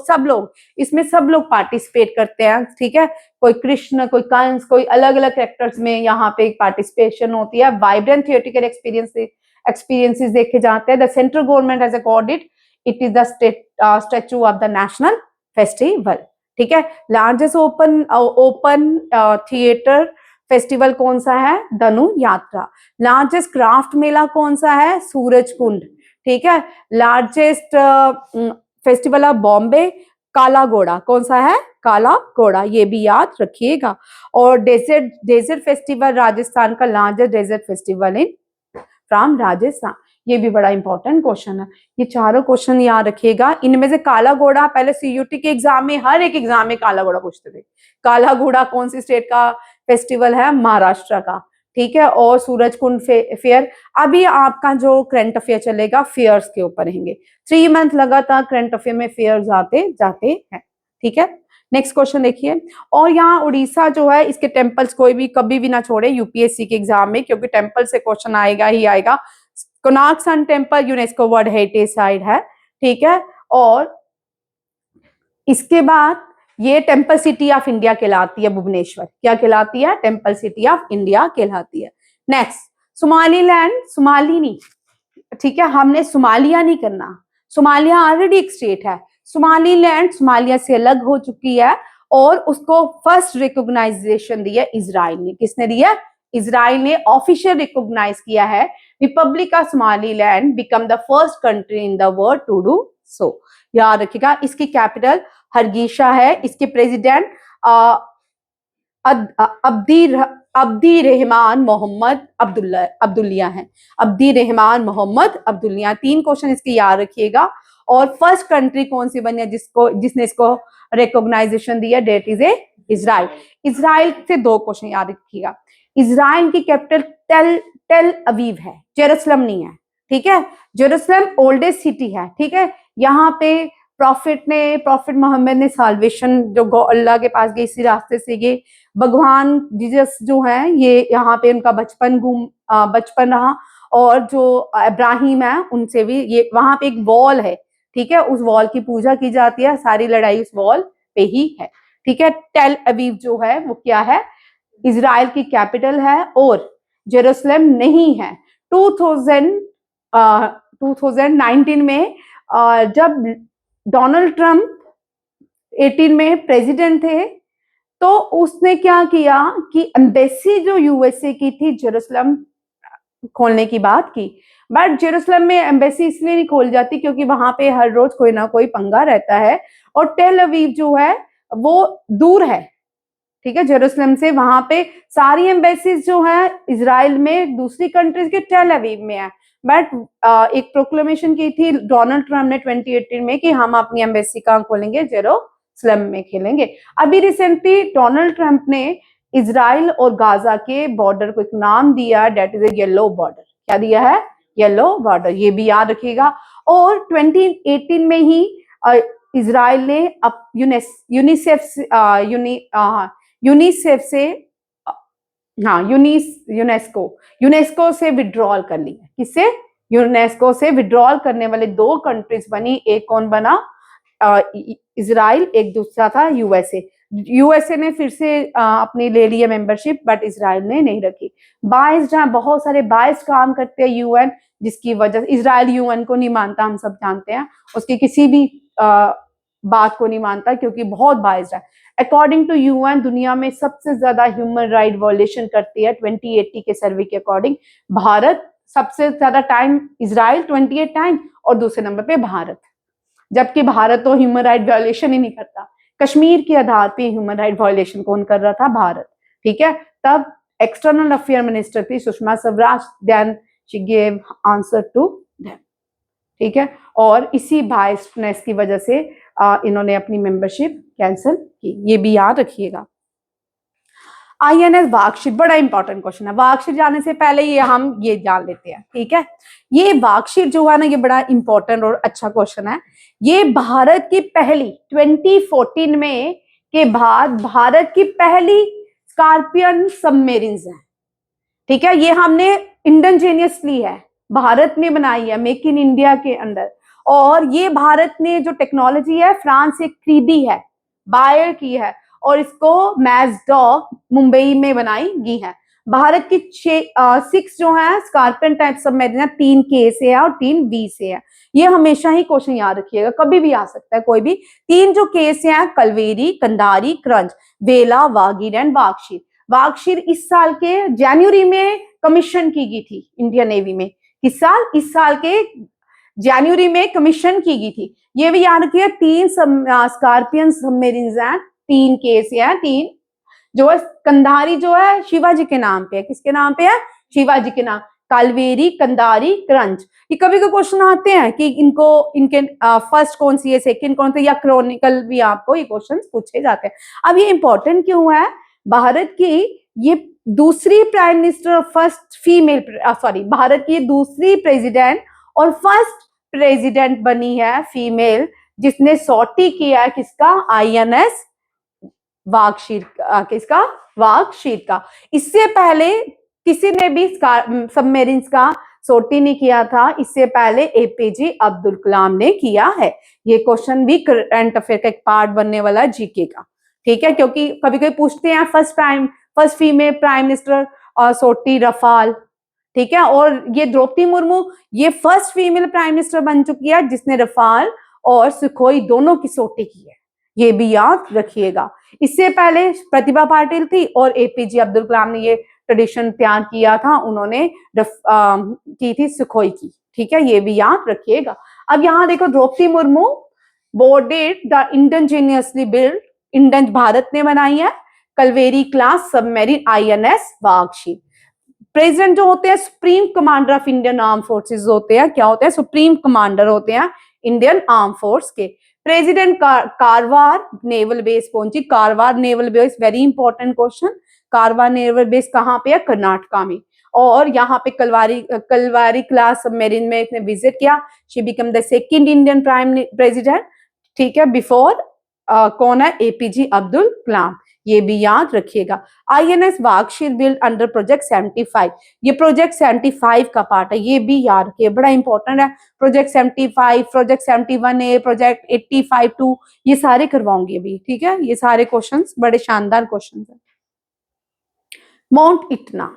सब लोग इसमें सब लोग पार्टिसिपेट करते हैं, ठीक है। कोई कृष्ण, कोई कंस, कोई अलग अलग कैरेक्टर्स में यहाँ पे पार्टिसिपेशन होती है। वाइब्रेंट थियोरेटिकल एक्सपीरियंसेस देखे जाते हैं। The central government has accorded it is the statue of the national festival, ठीक है। लार्जेस्ट ओपन थिएटर फेस्टिवल कौन सा है? धनु यात्रा। लार्जेस्ट क्राफ्ट मेला कौन सा है? सूरज कुंड, ठीक है। लार्जेस्ट फेस्टिवल ऑफ बॉम्बे काला घोड़ा, कौन सा है? काला घोड़ा, ये भी याद रखिएगा। और डेजर्ट फेस्टिवल राजस्थान का largest desert festival in from Rajasthan, ये भी बड़ा इंपॉर्टेंट क्वेश्चन है। ये चारों क्वेश्चन याद रखिएगा। इनमें से काला घोड़ा पहले सीयूटी के एग्जाम में, हर एक एग्जाम में काला घोड़ा पूछते थे। काला घोड़ा कौन सी स्टेट का फेस्टिवल है? महाराष्ट्र का, ठीक है। और सूरज कुंड फेयर, अभी आपका जो करंट अफेयर चलेगा फेयर्स के ऊपर रहेंगे। 3 मंथ लगातार करंट अफेयर में फेयर्स आते जाते हैं, ठीक है। नेक्स्ट क्वेश्चन देखिए। और यहाँ उड़ीसा जो है, इसके टेम्पल्स कोई भी कभी भी ना छोड़े यूपीएससी के एग्जाम में, क्योंकि टेम्पल से क्वेश्चन आएगा ही आएगा। Konark sun temple UNESCO world heritage site है, ठीक है। और इसके बाद ये टेम्पल सिटी ऑफ इंडिया कहलाती है भुवनेश्वर। क्या कहलाती है? टेम्पल सिटी ऑफ इंडिया कहलाती है। नेक्स्ट, सोमालीलैंड, सोमाली नहीं, ठीक है, हमने सोमालिया नहीं करना। सोमालिया ऑलरेडी एक स्टेट है। सोमालीलैंड सोमालिया से अलग हो चुकी है और उसको फर्स्ट रिकॉग्नाइजेशन दी है इजराइल ने। किसने दिया? इजराइल ने ऑफिशियल रिकॉग्नाइज किया है। Republic of Somaliland become the first country in the world to do so. याद रखिएगा। इसकी कैपिटल हरगीशा है। इसके president Abdi Rahman Mohammed Abdullahi हैं। Abdi Rahman Mohammed Abdullahi. 3 question इसके याद रखिएगा। और फर्स्ट कंट्री कौन सी बनी है जिसने इसको रिकॉग्नाइजेशन दिया? That is Israel. इजराइल से 2 क्वेश्चन याद रखिएगा। इजराइल की कैपिटल टेल अवीव है, जेरूसलम नहीं है, ठीक है। जेरूसलम ओल्डेस्ट सिटी है, ठीक है। यहाँ पे प्रॉफिट मोहम्मद ने साल्वेशन जो अल्लाह के पास गई, इसी रास्ते से ये भगवान जीसस जो है ये यहाँ पे उनका बचपन रहा। और जो इब्राहिम है उनसे भी ये वहां पे एक वॉल है, ठीक है, उस वॉल की पूजा की जाती है। सारी लड़ाई उस वॉल पे ही है, ठीक है। टेल अवीव जो है वो क्या है? इजराइल की कैपिटल है और जेरूसलम नहीं है। 2019 में जब डोनाल्ड ट्रंप 18 में प्रेसिडेंट थे तो उसने क्या किया कि एम्बेसी जो यूएसए की थी जेरूसलम खोलने की बात की। बट जेरूसलम में एम्बेसी इसलिए नहीं खोल जाती क्योंकि वहां पे हर रोज कोई ना कोई पंगा रहता है। और टेल अवीव जो है वो दूर है, ठीक है, जेरूसलम से। वहां पे सारी एम्बेसीज जो है इजराइल में दूसरी कंट्रीज के टेल अवीव में है। बट एक प्रोक्लेमेशन की थी डोनाल्ड ट्रंप ने 2018 में कि हम अपनी एम्बेसी कहाँ खोलेंगे? जेरूसलम में खेलेंगे। अभी रिसेंटली डोनाल्ड ट्रंप ने इजराइल और गाजा के बॉर्डर को एक नाम दिया, that is a yellow border. क्या दिया है? येलो बॉर्डर, ये भी याद रखिएगा। और 2018 में ही इजराइल ने यूनेस्को से विड्रॉल कर लिया। किससे? यूनेस्को से विड्रॉल करने वाले 2 कंट्रीज बनी। एक कौन बना? इजराइल, एक दूसरा था यूएसए। यूएसए ने फिर से अपनी ले ली है मेंबरशिप, बट इजराइल ने नहीं रखी। बहुत सारे बायस काम करते हैं यूएन, जिसकी वजह इजराइल यूएन को नहीं मानता, हम सब जानते हैं। उसकी किसी भी बात को नहीं मानता क्योंकि बहुत बायस्ड है। अकॉर्डिंग टू यूएन दुनिया में सबसे ज्यादा ह्यूमन राइट वायलेशन करती है 2080 के सर्वे के अकॉर्डिंग। भारत सबसे ज्यादा टाइम, इजराइल 28 टाइम और दूसरे नंबर पे भारत। जबकि भारत तो ह्यूमन राइट वायलेशन ही नहीं करता। कश्मीर के आधार पे ह्यूमन राइट वायलेशन कौन कर रहा था? भारत, ठीक है। तब एक्सटर्नल अफेयर मिनिस्टर थी Sushma Swaraj, then she gave answer to them, ठीक है। और इसी बायस्डनेस की वजह से इन्होंने अपनी मेंबरशिप कैंसिल की, ये भी याद रखिएगा। आईएनएस वार्कशीट बड़ा इंपॉर्टेंट क्वेश्चन है। वार्कशीट जाने से पहले ये हम ये जान लेते हैं, ठीक है। ये वार्कशीट जो है ना, ये बड़ा इंपॉर्टेंट और अच्छा क्वेश्चन है। ये भारत की पहली 2014 में के बाद भारत की पहली स्कॉर्पियन सबमेरिन्स हैं, ठीक है। ये हमने इंडिजीनियसली है, भारत ने बनाई है, मेक इन इंडिया के अंदर। और ये भारत ने जो टेक्नोलॉजी है फ्रांस से खरीदी है, बायर की है, और इसको मैजडॉक मुंबई में बनाई गई है। भारत की 6 जो है स्कॉर्पियन टाइप सबमरीन, 3 के से है और 3 बी से है। ये हमेशा ही क्वेश्चन याद रखिएगा, कभी भी आ सकता है कोई भी। 3 जो के से हैं, कलवेरी, कंधारी, क्रंच, वेला, वागीर एंड वागशीर। वागशीर इस साल के जनवरी में कमीशन की गई थी इंडियन नेवी में। किस साल? इस साल के जनवरी में कमीशन की गई थी। ये भी याद रखिए, 3 स्कॉर्पियन सबमरीन्स हैं, 3 केस हैं, 3 जो है। कंधारी जो है शिवाजी के नाम पे है, किसके नाम पे है? शिवाजी के नाम। कालवेरी, कंधारी, क्रंच, ये कभी कभी क्वेश्चन आते हैं कि इनके फर्स्ट कौन सी है, सेकंड कौन सी, या क्रॉनिकल भी आपको ये क्वेश्चन पूछे जाते हैं। अब ये इंपॉर्टेंट क्यों है? भारत की ये दूसरी प्राइम मिनिस्टर और फर्स्ट फीमेल, सॉरी, भारत की दूसरी प्रेसिडेंट और फर्स्ट प्रेसिडेंट बनी है फीमेल, जिसने सॉर्टी किया है किसका? आईएनएस वागशीर, किसका? वागशीर का। इससे पहले किसी ने भी सबमेरिन्स का सॉर्टी नहीं किया था, इससे पहले एपीजे अब्दुल कलाम ने किया है। ये क्वेश्चन भी करंट अफेयर का एक पार्ट बनने वाला है जीके का, ठीक है। क्योंकि कभी कभी पूछते हैं first female prime minister sortie Rafale, ठीक है। और ये द्रौपदी मुर्मू ये फर्स्ट फीमेल प्राइम मिनिस्टर बन चुकी है जिसने रफाल और सुखोई दोनों की सॉर्टी की है, ये भी याद रखिएगा। इससे पहले प्रतिभा पाटिल थी और एपीजे अब्दुल कलाम ने ये ट्रेडिशन तैयार किया था, उन्होंने की थी सुखोई की, ठीक है, ये भी याद रखिएगा। अब यहाँ देखो, Draupadi Murmu boarded the indigenously build, इंडन भारत ने बनाई है, Kalvari class submarine INS Vaghsheer. President जो होते हैं supreme commander of Indian arm forces होते हैं, क्या होते हैं? सुप्रीम कमांडर होते हैं इंडियन आर्म फोर्स के। प्रेसिडेंट कारवार नेवल बेस पहुंची, Karwar naval base, very important question. Karwar naval base कहाँ पे है? कर्नाटका में। और यहाँ पे कलवारी क्लास सबमरीन में इसने विजिट किया। She become the second Indian prime president, ठीक है, बिफोर कौन है? एपीजे अब्दुल कलाम, ये भी याद रखिएगा। INS Vagsheer build under project 75, ये प्रोजेक्ट 75 का पार्ट है, ये भी याद रखिए, बड़ा इंपॉर्टेंट है। प्रोजेक्ट 75, प्रोजेक्ट 71A, प्रोजेक्ट 85-2, ये सारे करवाऊंगी अभी, ठीक है। ये सारे क्वेश्चंस बड़े शानदार क्वेश्चंस हैं। माउंट इटना,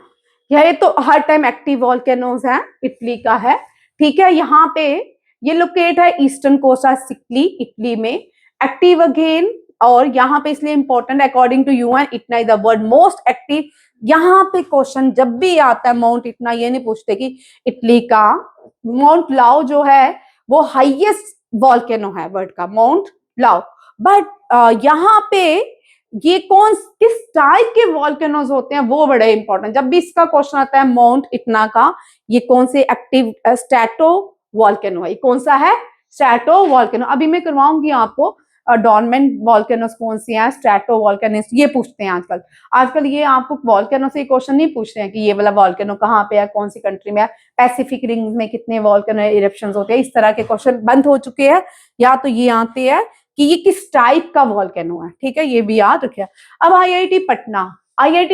यह तो हर टाइम एक्टिव वॉल्केनोज है, इटली का है, ठीक है। यहाँ पे ये लोकेट है eastern coast of Sicily, Italy में, एक्टिव अगेन। और यहाँ पे इसलिए important, according to UN Etna is the world most active. यहाँ पे क्वेश्चन जब भी आता है माउंट इटना, ये नहीं पूछते कि इटली का माउंट लाओ जो है वो हाईएस्ट वॉल्केनो है वर्ल्ड का, माउंट लाओ। बट यहाँ पे ये किस टाइप के वॉल्केनोज होते हैं वो बड़े इंपॉर्टेंट, जब भी इसका क्वेश्चन आता है माउंट इटना का, ये कौन से एक्टिव स्ट्रैटो वॉल्केनो है, कौन सा है? Strato volcano. अभी मैं करवाऊंगी आपको डॉर्मेंट वॉल्केनोस कौन सी हैं, स्ट्रैटो वॉल्केनोस, ये पूछते हैं आजकल ये आपको वॉल्केनो से क्वेश्चन नहीं पूछते हैं कि ये वाला वॉल्केनो कहाँ पे है, कौन सी कंट्री में है, पैसिफिक रिंग में कितने वॉल्केनो इरप्शंस होते हैं, इस तरह के क्वेश्चन बंद हो चुके हैं। या तो ये आते हैं कि ये किस टाइप का वॉल्केनो है, ठीक है, ये भी याद रखिए। अब आईआईटी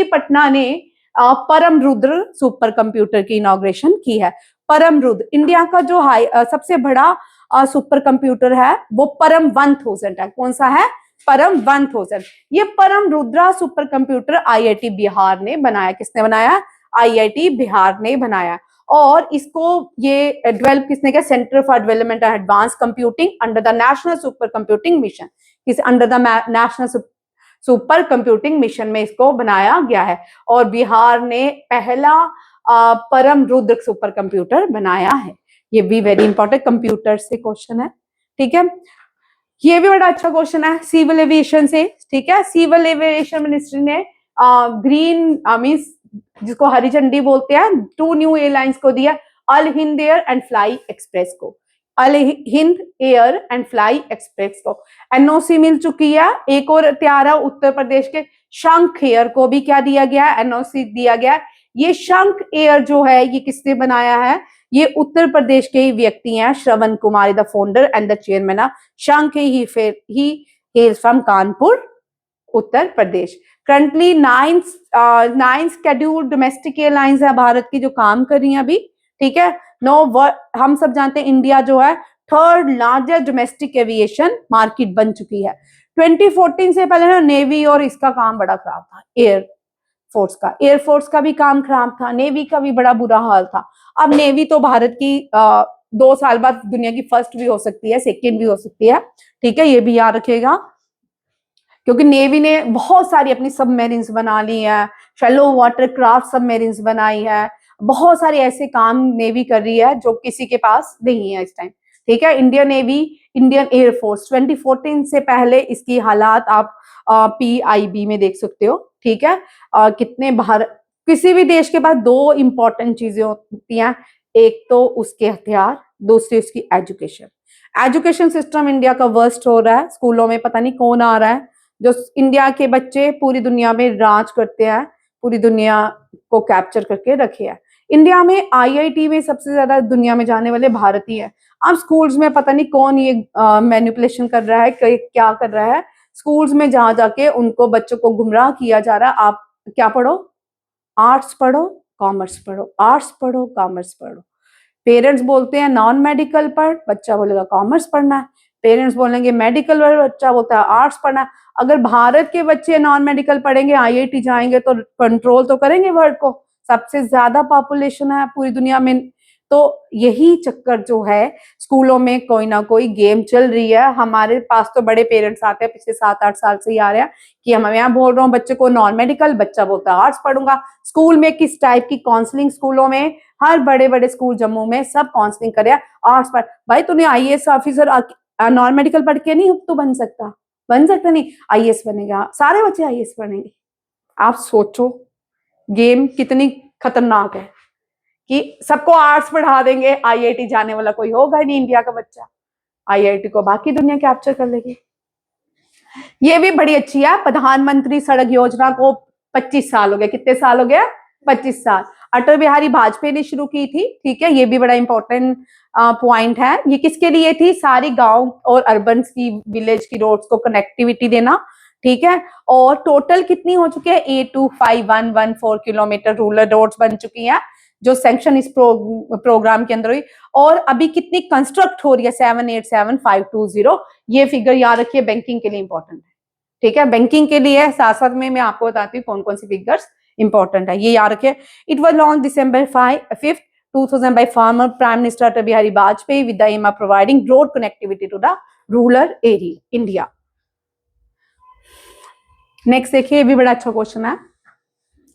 पटना ने परम रुद्र सुपर कंप्यूटर की इनॉग्रेशन की है। परम रुद्र इंडिया का जो सबसे बड़ा सुपर कंप्यूटर है वो परम 1000 है। कौन सा है? परम 1000। ये परम Rudra super computer IIT Bihar ने बनाया। किसने बनाया? आईआईटी बिहार ने बनाया। और इसको ये डेवलप किसने किया? Centre for development and advance computing under the national super computing mission, किस under the national super computing mission में इसको बनाया गया है। और बिहार ने पहला परम रुद्र सुपर कंप्यूटर बनाया है। ये भी वेरी इंपॉर्टेंट कंप्यूटर से क्वेश्चन है, ठीक है। ये भी बड़ा अच्छा क्वेश्चन है सिविल एविएशन से, ठीक है। सिविल एविएशन मिनिस्ट्री ने ग्रीन मींस जिसको हरी झंडी बोलते हैं 2 न्यू एयरलाइंस को दिया, Al Hind Air and Fly Express को, Al Hind Air and Fly Express को एनओसी मिल चुकी है। एक और तैयार है उत्तर प्रदेश के शंख एयर को भी क्या दिया गया है? एनओसी दिया गया है। ये शंख एयर जो है ये किसने बनाया है? ये उत्तर प्रदेश के ही व्यक्ति हैं, Shravan Kumar the founder and the chairman of Shankh he hails from Kanpur Uttar Pradesh. Currently 9 scheduled domestic airlines है भारत की जो काम कर रही है अभी, ठीक है। हम सब जानते हैं इंडिया जो है third largest domestic aviation market बन चुकी है। 2014 से पहले ना नेवी और इसका काम बड़ा खराब था, एयरफोर्स का भी काम खराब था, नेवी का भी बड़ा बुरा हाल था। अब नेवी तो भारत की 2 साल बाद दुनिया की फर्स्ट भी हो सकती है, सेकेंड भी हो सकती है, ठीक है, ये भी याद रखिएगा। क्योंकि नेवी ने बहुत सारी अपनी सबमरीन्स बना ली है, शैलो वाटर क्राफ्ट सबमरीन्स बनाई है, बहुत सारे ऐसे काम नेवी कर रही है जो किसी के पास नहीं है इस टाइम, ठीक है। इंडियन नेवी, इंडियन एयरफोर्स 2014 से पहले इसकी हालात आप PIB में देख सकते हो, ठीक है। कितने किसी भी देश के पास 2 इंपॉर्टेंट चीजें होती हैं, एक तो उसके हथियार, दूसरी उसकी एजुकेशन। एजुकेशन सिस्टम इंडिया का वर्स्ट हो रहा है, स्कूलों में पता नहीं कौन आ रहा है जो इंडिया के बच्चे पूरी दुनिया में राज करते हैं, पूरी दुनिया को कैप्चर करके रखे हैं। इंडिया में IIT में सबसे ज्यादा दुनिया में जाने वाले भारतीय हैं। अब स्कूल्स में पता नहीं कौन ये मैनिपुलेशन कर रहा है, क्या कर रहा है, स्कूल्स में जहां जाके उनको बच्चों को गुमराह किया जा रहा है। आप क्या पढ़ो, आर्ट्स पढ़ो, कॉमर्स पढ़ो, आर्ट्स पढ़ो, कॉमर्स पढ़ो। पेरेंट्स बोलते हैं नॉन मेडिकल पढ़, बच्चा बोलेगा कॉमर्स पढ़ना है। पेरेंट्स बोलेंगे मेडिकल पढ़, बच्चा बोलता है आर्ट्स पढ़ना है। अगर भारत के बच्चे नॉन मेडिकल पढ़ेंगे, IIT जाएंगे तो कंट्रोल तो करेंगे वर्ल्ड को, सबसे ज्यादा पॉपुलेशन है पूरी दुनिया में। तो यही चक्कर जो है, स्कूलों में कोई ना कोई गेम चल रही है। हमारे पास तो बड़े पेरेंट्स आते हैं, पिछले 7-8 साल से ही आ रहे हैं कि हम यहाँ बोल रहा हूँ बच्चे को नॉन मेडिकल, बच्चा बोलता है आर्ट्स पढ़ूंगा। स्कूल में किस टाइप की काउंसलिंग, स्कूलों में हर बड़े बड़े स्कूल जम्मू में सब काउंसलिंग करे आर्ट्स पढ़। भाई तूने IAS ऑफिसर नॉन मेडिकल पढ़ के नहीं तू बन सकता, नहीं, IAS बनेगा, सारे बच्चे IAS बनेंगे। आप सोचो गेम कितनी खतरनाक है कि सबको आर्ट्स पढ़ा देंगे, IIT जाने वाला कोई होगा ही नहीं इंडिया का बच्चा, IIT को बाकी दुनिया कैप्चर कर लेगी। ये भी बड़ी अच्छी है, प्रधानमंत्री सड़क योजना को 25 साल हो गए, कितने साल हो गए, 25 साल। अटल बिहारी वाजपेयी ने शुरू की थी, ठीक है, ये भी बड़ा इंपॉर्टेंट पॉइंट है। ये किसके लिए थी, सारी गांव और अर्बन की, विलेज की रोड्स को कनेक्टिविटी देना, ठीक है। और टोटल कितनी हो चुकी है, 825,114 किलोमीटर रूरल रोड्स बन चुकी हैं जो सैंक्शन इस प्रोग्राम के अंदर हुई। और अभी कितनी कंस्ट्रक्ट हो रही है, 787,520। ये फिगर याद रखिए, बैंकिंग के लिए इंपॉर्टेंट है, ठीक है, बैंकिंग के लिए। साथ साथ में मैं आपको बताती हूँ कौन कौन सी फिगर्स इंपॉर्टेंट है, ये याद रखिए। It was launch December 5th, 2000 by former Prime Minister Atal Bihari Vajpayee with the aim of providing road connectivity to the rural area, India. Next देखिए, ये भी बड़ा अच्छा क्वेश्चन है,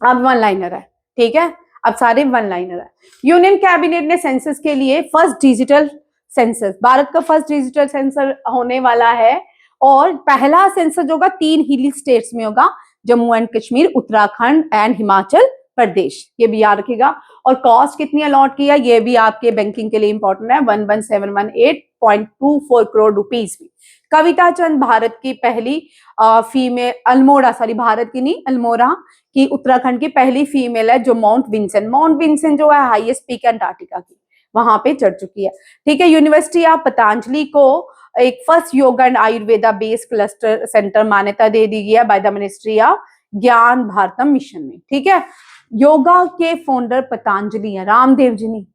अब 1 लाइनर है, ठीक है, अब सारे 1 लाइनर है। यूनियन कैबिनेट ने सेंसस के लिए फर्स्ट डिजिटल सेंसस, भारत का फर्स्ट डिजिटल सेंसस होने वाला है। और पहला सेंसस जो होगा 3 हिली स्टेट्स में होगा, जम्मू एंड कश्मीर, उत्तराखंड एंड हिमाचल प्रदेश, ये भी याद रखिएगा। और कॉस्ट कितनी अलॉट किया, ये भी आपके बैंकिंग के लिए इंपॉर्टेंट है, 11,718.24 करोड़ रुपीज भी। कविता चंद भारत की पहली फीमेल, अल्मोड़ा, सॉरी भारत की नहीं, अल्मोड़ा की उत्तराखंड की पहली फीमेल है जो माउंट विंसेंट जो है हाईएस्ट पीक अंटार्कटिका की, वहां पे चढ़ चुकी है, ठीक है। यूनिवर्सिटी ऑफ पतंजलि को एक first yoga and Ayurveda based cluster centre मान्यता दे दी गई है बाय द मिनिस्ट्री ऑफ ज्ञान भारतम मिशन में, ठीक है। योगा के फाउंडर पतंजलि है, रामदेव जी नहीं।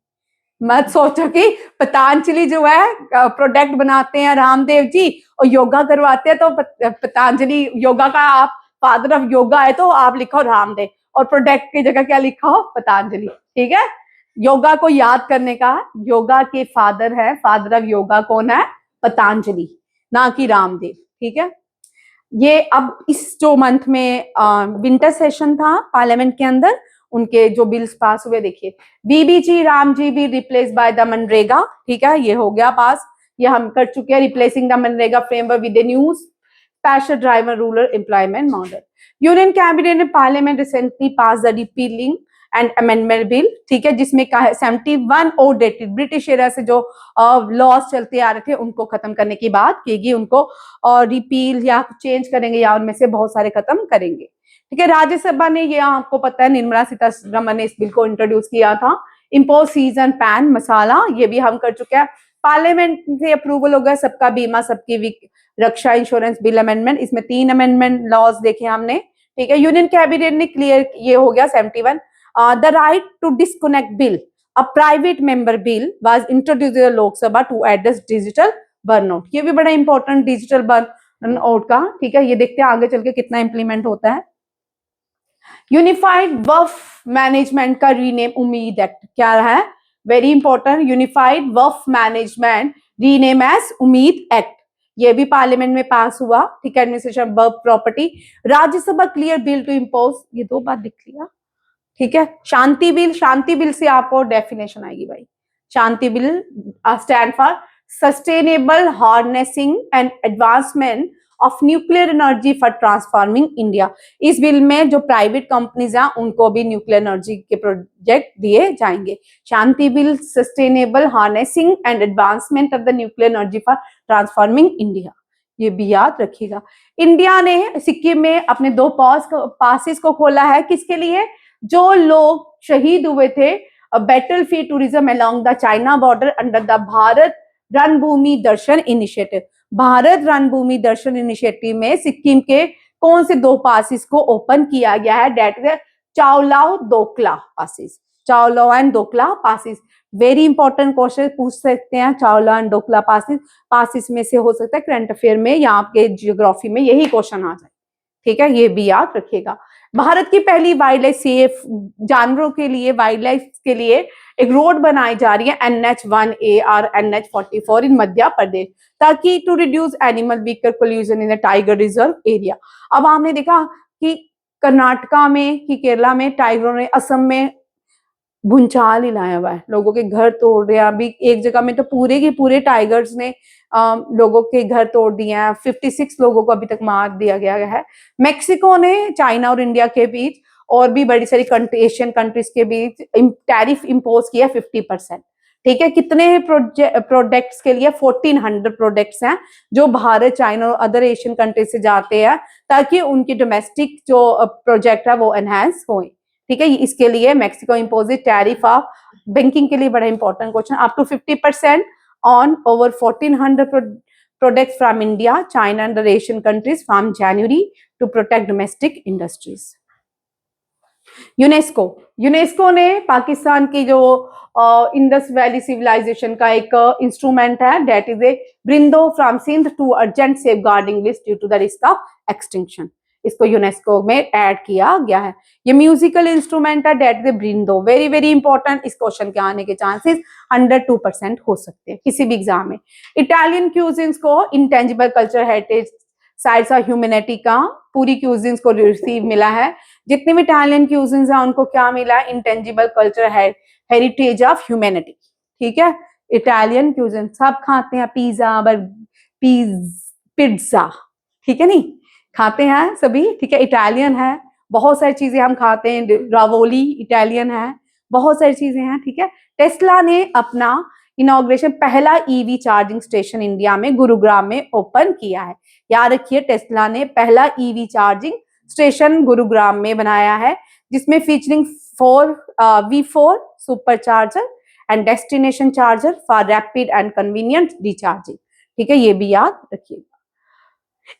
मत सोचो कि पतंजलि जो है प्रोडक्ट बनाते हैं रामदेव जी और योगा करवाते हैं, तो पतंजलि योगा का, आप फादर ऑफ योगा है तो आप लिखो रामदेव, और प्रोडक्ट की जगह क्या लिखा हो, पतंजलि, ठीक है। योगा को याद करने का, योगा के फादर है, फादर ऑफ योगा कौन है, पतंजलि, ना कि रामदेव, ठीक है। ये अब इस जो मंथ में विंटर सेशन था पार्लियामेंट के अंदर, उनके जो बिल्स पास हुए, देखिए BBG राम जी भी रिप्लेस बाय द मनरेगा, ठीक है, ये हो गया पास, ये हम कर चुके हैं, replacing the MNREGA framework with the new special driver rural employment model. Union cabinet ने parliament recently pass the repealing and amendment bill, ठीक है, जिसमें कहा है 71 आउटडेटेड ब्रिटिश एरा से जो लॉज चलते आ रहे थे उनको खत्म करने की बात की गई, उनको रिपील या चेंज करेंगे या उनमें से बहुत सारे खत्म करेंगे, ठीक है। राज्यसभा ने, ये आपको पता है, निर्मला सीतारमण ने इस बिल को इंट्रोड्यूस किया था। इम्पोज सीजन पैन मसाला, ये भी हम कर चुके हैं। पार्लियामेंट से अप्रूवल होगा सबका बीमा सबकी रक्षा इंश्योरेंस बिल अमेंडमेंट, इसमें 3 अमेंडमेंट लॉज देखे हमने, ठीक है। यूनियन कैबिनेट ने क्लियर, ये हो गया 71। The right to disconnect bill, a private member bill was introduced in Lok Sabha to address digital burnout, ये भी बड़ा इंपॉर्टेंट डिजिटल बर्नआउट का, ठीक है। ये देखते हैं आगे चल के कितना इंप्लीमेंट होता है। यूनिफाइड वर्फ मैनेजमेंट का रीनेम उम्मीद एक्ट, क्या है, very important, unified waqf management rename as Umeed act, ये भी पार्लियामेंट में पास हुआ, ठीक है। Administration waqf property, Rajya Sabha clear bill to impose, ये 2 बार लिख लिया, ठीक है। शांति बिल, शांति बिल से आपको डेफिनेशन आएगी भाई, Shanti bill stand for sustainable harnessing and advancement of nuclear energy for transforming India. इस बिल में जो प्राइवेट कंपनीज हैं उनको भी न्यूक्लियर एनर्जी के प्रोजेक्ट दिए जाएंगे। Shanti bill sustainable harnessing and advancement of the nuclear energy for transforming India, ये भी याद रखिएगा। इंडिया ने सिक्किम में अपने 2 पासेस को खोला है, किसके लिए, जो लोग शहीद हुए थे battle field tourism along the China border under the Bharat रणभूमि दर्शन इनिशिएटिव। भारत रणभूमि दर्शन इनिशिएटिव में सिक्किम के कौन से 2 पासिस को ओपन किया गया है, that is Chaolao Dokla passes, Chaolao and Dokla passes, very important question पूछ सकते हैं। चाओलाओ एंड दोकला पासिस में से हो सकता है करंट अफेयर में या आपके जियोग्राफी में यही क्वेश्चन आ जाए, ठीक है, ये भी याद रखिएगा। भारत की पहली वाइल्ड लाइफ सेफ जानवरों के लिए, वाइल्ड लाइफ के लिए एक रोड बनाई जा रही है NH1A और NH44 इन मध्य प्रदेश, ताकि to reduce animal vehicle pollution in the tiger reserve area. अब आपने देखा कि कर्नाटका में कि केरला में टाइगरों ने, असम में भूचाल ही लाया हुआ है, लोगों के घर तोड़ रहे हैं। अभी एक जगह में तो पूरे के पूरे टाइगर्स ने लोगों के घर तोड़ दिए हैं, 56 लोगों को अभी तक मार दिया गया है। मेक्सिको ने चाइना और इंडिया के बीच और भी बड़ी सारी एशियन कंट्रीज के बीच टैरिफ इम्पोज किया 50%, ठीक है। कितने प्रोडक्ट्स के लिए, 1400 प्रोडक्ट्स हैं जो भारत, चाइना और अदर एशियन कंट्रीज से जाते हैं, ताकि उनकी डोमेस्टिक जो प्रोजेक्ट है वो एनहांस हो, ठीक है। इसके लिए Mexico imposed tariff of, banking के लिए बड़ा important question, up to 50% on over 1400 products from India, China and the Asian countries from January to protect domestic industries. UNESCO ने पाकिस्तान की जो इंडस वैली सिविलाइजेशन का एक इंस्ट्रूमेंट है, that is a borindo from Sindh to urgent safeguarding list due to the risk of extinction, इसको यूनेस्को में ऐड किया गया है। ये म्यूजिकल इंस्ट्रूमेंट है, that is borindo, very very important, इस क्वेश्चन के आने के चांसेस 102% हो सकते हैं किसी भी एग्जाम में। इटालियन क्यूजिन्स को intangible culture heritage sites of humanity का पूरी क्यूजिन्स को रिसीव मिला है। जितने भी इटालियन क्यूजिन्स हैं उनको क्या मिला है, intangible culture heritage of humanity, ठीक है। इटालियन क्यूजिन सब खाते हैं, पिज्जा, पिज्जा, ठीक है, नहीं खाते हैं सभी, ठीक है। इटालियन है, बहुत सारी चीजें हम खाते हैं, रावोली इटालियन है, बहुत सारी चीजें हैं, ठीक है। टेस्ला ने अपना इनॉग्रेशन पहला ईवी चार्जिंग स्टेशन इंडिया में गुरुग्राम में ओपन किया है, याद रखिए टेस्ला ने पहला ईवी चार्जिंग स्टेशन गुरुग्राम में बनाया है, जिसमें featuring V4 super charger and destination charger for rapid and convenient recharging, ठीक है, ये भी याद रखिएगा।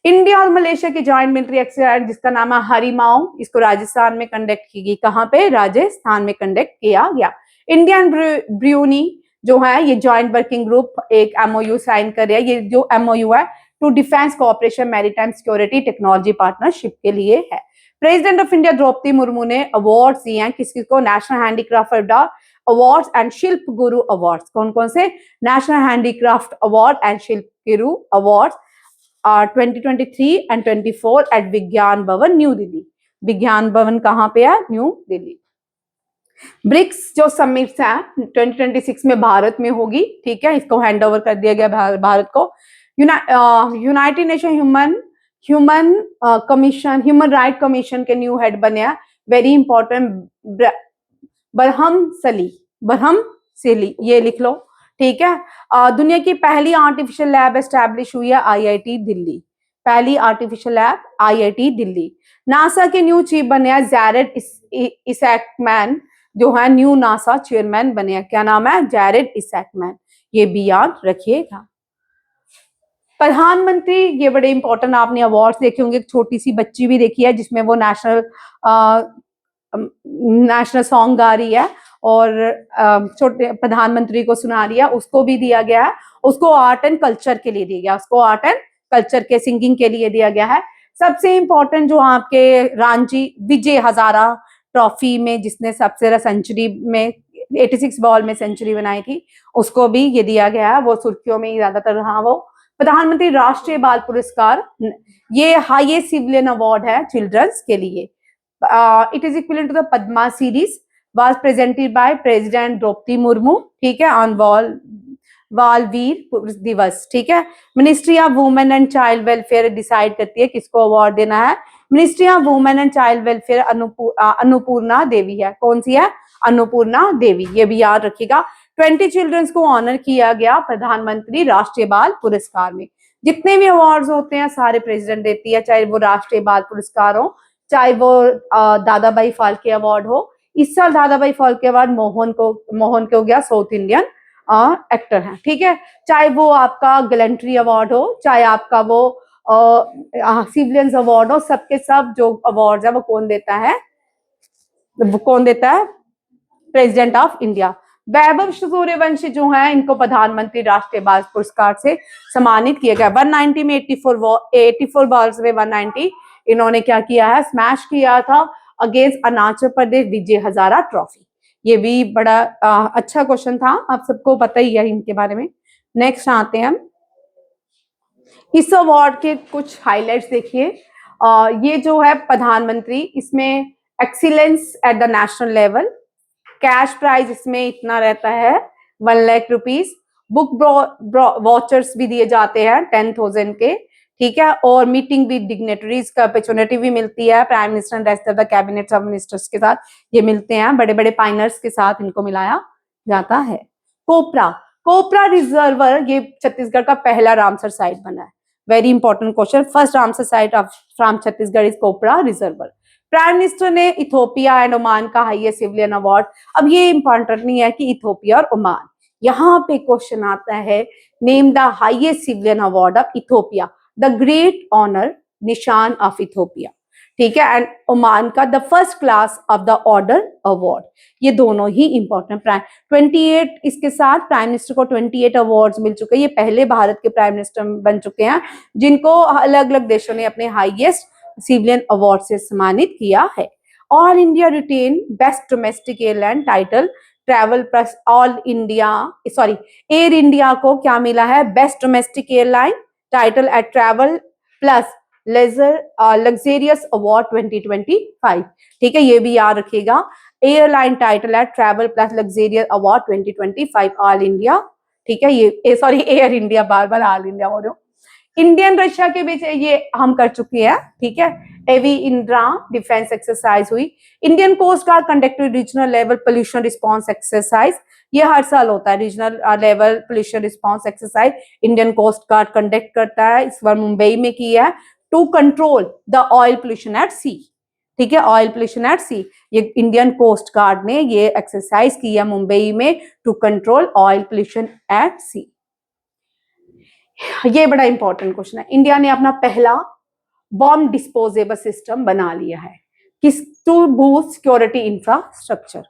इंडिया और मलेशिया की जॉइंट मिलिट्री एक्सरसाइज जिसका नाम है हरिमाओ, इसको राजस्थान में कंडक्ट की गई, कहां पे, राजस्थान में कंडक्ट किया गया। इंडिया एंड ब्रूनी जो है ये जॉइंट वर्किंग ग्रुप एक MOU साइन कर रहा है, ये जो MOU है to defence cooperation maritime security technology partnership के लिए है। President of India Droupadi Murmu ने अवार्ड्स दिए हैं, किसी को, नेशनल हैंडीक्राफ्ट अवार्ड्स एंड शिल्प गुरु अवार्ड्स, कौन कौन से, नेशनल हैंडीक्राफ्ट अवार्ड एंड शिल्प गुरु अवार्ड्स 2023 एंड 24 एट विज्ञान भवन न्यू दिल्ली। विज्ञान भवन कहां पे है, न्यू दिल्ली। ब्रिक्स जो समिट है 2026 में भारत में होगी, ठीक है, इसको हैंड ओवर कर दिया गया भारत को। United nation human right commission के न्यू हेड बने हैं, वेरी इंपॉर्टेंट, बरहम सली, ये लिख लो, ठीक है। दुनिया की पहली आर्टिफिशियल लैब एस्टैब्लिश हुई है IIT दिल्ली, पहली artificial lab IIT Delhi. NASA के न्यू चीफ बने हैं जैरेड इसैकमैन, जो है न्यू नासा चेयरमैन बने हैं, क्या नाम है, जैरेड इसैकमैन, ये भी याद रखिएगा। प्रधानमंत्री, ये बड़े इंपॉर्टेंट, आपने अवार्ड्स देखे होंगे, एक छोटी सी बच्ची भी देखी है जिसमें वो नेशनल सॉन्ग गा रही है और छोटे प्रधानमंत्री को सुना रही है, उसको भी दिया गया है। उसको आर्ट एंड कल्चर के लिए दिया गया, उसको आर्ट एंड कल्चर के सिंगिंग के लिए दिया गया है। सबसे इंपॉर्टेंट जो आपके रणजी विजय हजारा ट्रॉफी में जिसने सबसे ज्यादा सेंचुरी में 86 बॉल में सेंचुरी बनाई थी, उसको भी ये दिया गया है, वो सुर्खियों में ही ज्यादातर रहा वो। प्रधानमंत्री राष्ट्रीय बाल पुरस्कार, ये हाईएस्ट सिविलियन अवार्ड है चिल्ड्रंस के लिए। It is equivalent to the Padma series, was presented by president Droupadi Murmu, ठीक है, ऑन बाल वीर दिवस, ठीक है। Ministry of women and child welfare decide करती है किसको अवार्ड देना है। Ministry of women and child welfare Annapurna Devi है। कौन सी है? अन्नपूर्णा देवी, ये भी याद रखिएगा। 20 चिल्ड्रंस को ऑनर किया गया प्रधानमंत्री राष्ट्रीय बाल पुरस्कार में। जितने भी अवार्ड्स होते हैं सारे प्रेसिडेंट देती है, चाहे वो राष्ट्रीय बाल पुरस्कार हो, चाहे वो दादा भाई फाल्के अवार्ड हो। इस साल दादा भाई फाल्के अवार्ड मोहन को हो गया, साउथ इंडियन एक्टर हैं, ठीक है। चाहे वो आपका गैलेंट्री अवार्ड हो, चाहे आपका वो सिविलियंस अवार्ड हो, सबके सब जो अवार्ड है वो कौन देता है? President of India. Vaibhav Suryavanshi जो है, इनको प्रधानमंत्री राष्ट्रीय बाल पुरस्कार से सम्मानित किया गया। 190 में 84 बॉल्स में 190 इन्होंने क्या किया है? स्मैश किया था अगेंस्ट अरुणाचल प्रदेश विजय हजारा ट्रॉफी। ये भी बड़ा अच्छा क्वेश्चन था, आप सबको पता ही है इनके बारे में। नेक्स्ट आते हैं हम, इस अवार्ड के कुछ हाइलाइट्स देखिए। ये जो है प्रधानमंत्री, इसमें excellence at the national level, cash prize इसमें इतना रहता है 1 लाख रुपीज, बुक वॉचर्स भी दिए जाते हैं 10,000 के, ठीक है, और मीटिंग विद डिग्नेटरीज का अपॉर्चुनिटी भी मिलती है, prime minister and rest of the cabinet of ministers के साथ ये मिलते हैं, बड़े बड़े पाइनर्स के साथ इनको मिलाया जाता है। कोपरा रिजर्वर, ये छत्तीसगढ़ का पहला रामसर साइट बना है। Very important question, first Ramsar site of from Chhattisgarh is Kopra reservoir. Prime minister ने इथोपिया एंड ओमान का हाईएस्ट सिविलियन अवार्ड, अब ये इंपॉर्टेंट नहीं है कि इथोपिया और ओमान, यहाँ पे क्वेश्चन आता है name the highest civilian award of Ethiopia, the great honour Nishan of Ethiopia, ठीक है, एंड ओमान का the first class of the order award. ये दोनों ही इंपॉर्टेंट। 28 इसके साथ प्राइम मिनिस्टर को 28 अवार्ड्स मिल चुके हैं। ये पहले भारत के प्राइम मिनिस्टर बन चुके हैं जिनको अलग अलग देशों ने अपने हाईएस्ट सिविलियन अवार्ड से सम्मानित किया है। All India retain best domestic airline title, travel plus all India air India को क्या मिला है? Best domestic airline title at travel plus luxurious award 2025, ठीक है, ये भी याद रखिएगा। Airline title at travel plus luxurious award 2025 all India, ठीक है, ये एयर इंडिया, बार बार ऑल इंडिया हो रहे हो। इंडियन रशिया के बीच ये हम कर चुके हैं, ठीक है, एवी इंद्रा डिफेंस एक्सरसाइज हुई। Indian coast guard conducted regional level pollution response exercise, ये हर साल होता है regional level pollution response exercise, Indian coast guard conduct करता है, इस बार मुंबई में किया है, to control the oil pollution at sea, ठीक है, ऑयल पोल्यूशन एट सी, ये इंडियन कोस्ट गार्ड ने ये एक्सरसाइज किया मुंबई में to control oil pollution at sea. ये बड़ा इंपॉर्टेंट क्वेश्चन है। इंडिया ने अपना पहला बॉम्ब डिस्पोजेबल सिस्टम बना लिया है, किस to boost security infrastructure.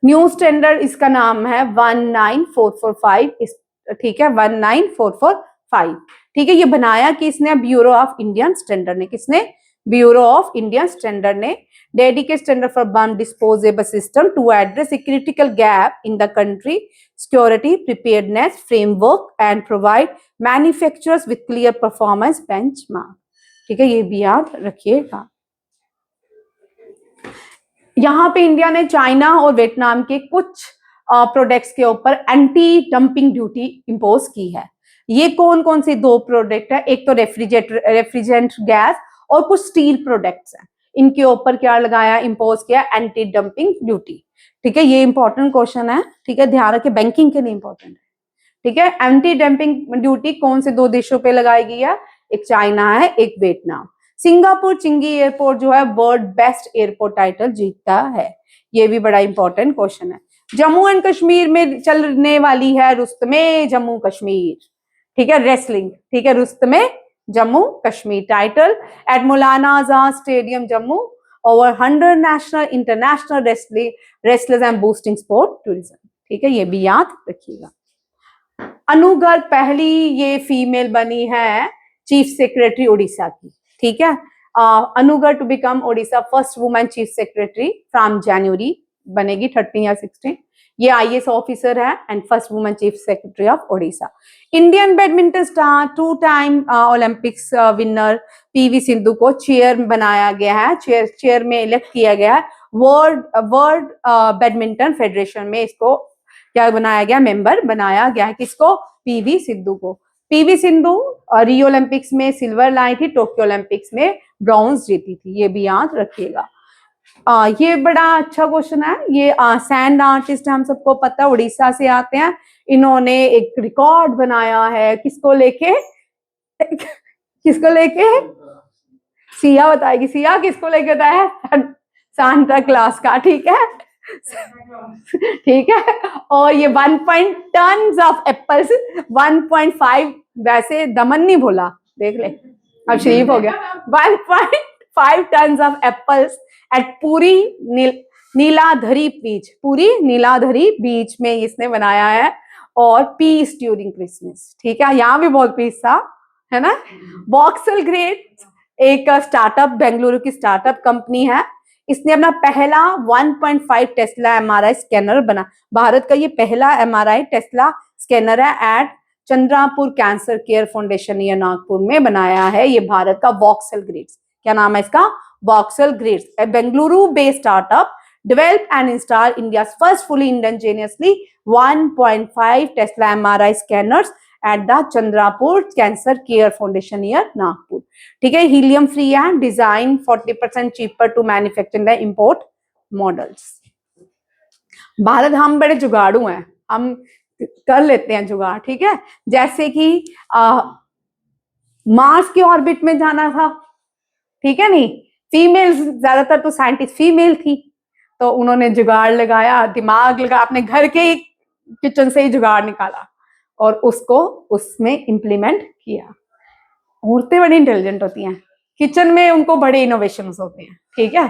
New standard इसका नाम है 19445, ठीक है, 19445, ठीक है, ये बनाया किसने? ब्यूरो ऑफ इंडियन स्टैंडर्ड ने। किसने? ब्यूरो ऑफ इंडियन स्टैंडर्ड ने। Dedicated standard for bomb disposable system to address a critical gap in the country security preparedness framework and provide manufacturers with clear performance benchmark, ठीक है, ये भी याद रखिएगा। यहाँ पे इंडिया ने चाइना और वियतनाम के कुछ प्रोडक्ट्स के ऊपर एंटी डंपिंग ड्यूटी इंपोज की है। ये कौन कौन से 2 प्रोडक्ट है? एक तो रेफ्रिजरेंट गैस और कुछ स्टील प्रोडक्ट्स हैं, इनके ऊपर क्या लगाया? इंपोज किया एंटी डंपिंग ड्यूटी, ठीक है, ये इंपॉर्टेंट क्वेश्चन है, ठीक है, ध्यान रखिए, बैंकिंग के लिए इंपॉर्टेंट है, ठीक है। एंटी डंपिंग ड्यूटी कौन से 2 देशों पे लगाई गई है? एक चाइना है, एक वियतनाम। सिंगापुर चिंगी एयरपोर्ट जो है वर्ल्ड बेस्ट एयरपोर्ट टाइटल जीतता है, ये भी बड़ा इंपॉर्टेंट क्वेश्चन है। जम्मू एंड कश्मीर में चलने वाली है रुस्तमे जम्मू कश्मीर, ठीक है, रेसलिंग, ठीक है, Rustam-e Jammu Kashmir title at Maulana Azad stadium Jammu, over 100 national international wrestlers and boosting sport tourism, ठीक है, ये भी याद रखिएगा। अनु गर्ग पहली ये फीमेल बनी है चीफ सेक्रेटरी उड़ीसा की, ठीक है। Anu Garg to become Odisha first women chief secretary from January, बनेगी 13 या 16। ये आईएएस ऑफिसर है and first women chief secretary of Odisha. Indian badminton star 2 time Olympics winner PV Sindhu को चेयर बनाया गया है, चेयर में इलेक्ट किया गया है वर्ल्ड बैडमिंटन फेडरेशन में। इसको क्या बनाया गया, मेंबर बनाया गया है, किसको, पीवी सिंधु को। पीवी सिंधु रियो ओलंपिक्स में सिल्वर लाई थी, टोक्यो ओलंपिक्स में ब्रॉन्ज जीती थी, ये भी याद रखिएगा। ये बड़ा अच्छा क्वेश्चन है। ये सैंड आर्टिस्ट हम सबको पता है, उड़ीसा से आते हैं। इन्होंने एक रिकॉर्ड बनाया है, किसको लेके किसको लेके, सिया बताएगी, सिया किसको लेके बताया है, सांता क्लास का, ठीक है ठीक है। और ये 1 टन ऑफ एप्पल्स, 1.5, वैसे दमन नहीं बोला, देख ले अब शरीफ हो गया, 1.5 टन ऑफ एप्पल्स एट पूरी नीलाधरी बीच, पूरी नीलाधरी बीच में इसने बनाया है। और पीस ड्यूरिंग क्रिसमस, ठीक है, यहाँ भी बहुत पीस था, है ना। वॉक्सल ग्रेट एक स्टार्टअप, बेंगलुरु की स्टार्टअप कंपनी है। इसने अपना पहला 1.5 टेस्ला एमआरआई स्कैनर बना, भारत का ये पहला एमआरआई टेस्ला स्कैनर है, at Chandrapur cancer care foundation near Nagpur में बनाया है। ये भारत का वॉक्सल ग्रिड्स, क्या नाम है इसका, voxel grids, A Bengaluru based startup developed and installed India's first fully indigenously 1.5 Tesla MRI scanners at the Chandrapur Cancer Care Foundation near Nagpur, ठीक है। हीलियम फ्री है, design 40% cheaper to manufacture the import models. Bharat हम बड़े जुगाड़ू हैं, हम कर लेते हैं जुगाड़, ठीक है। जैसे कि मार्स के ऑर्बिट में जाना था, ठीक है, नहीं, फीमेल, ज्यादातर तो साइंटिस्ट फीमेल थी, तो उन्होंने जुगाड़ लगाया, दिमाग लगा, अपने घर के ही किचन से ही जुगाड़ निकाला और उसको उसमें इम्प्लीमेंट किया। औरतें बड़ी इंटेलिजेंट होती हैं, किचन में उनको बड़े इनोवेशंस होते हैं, ठीक है।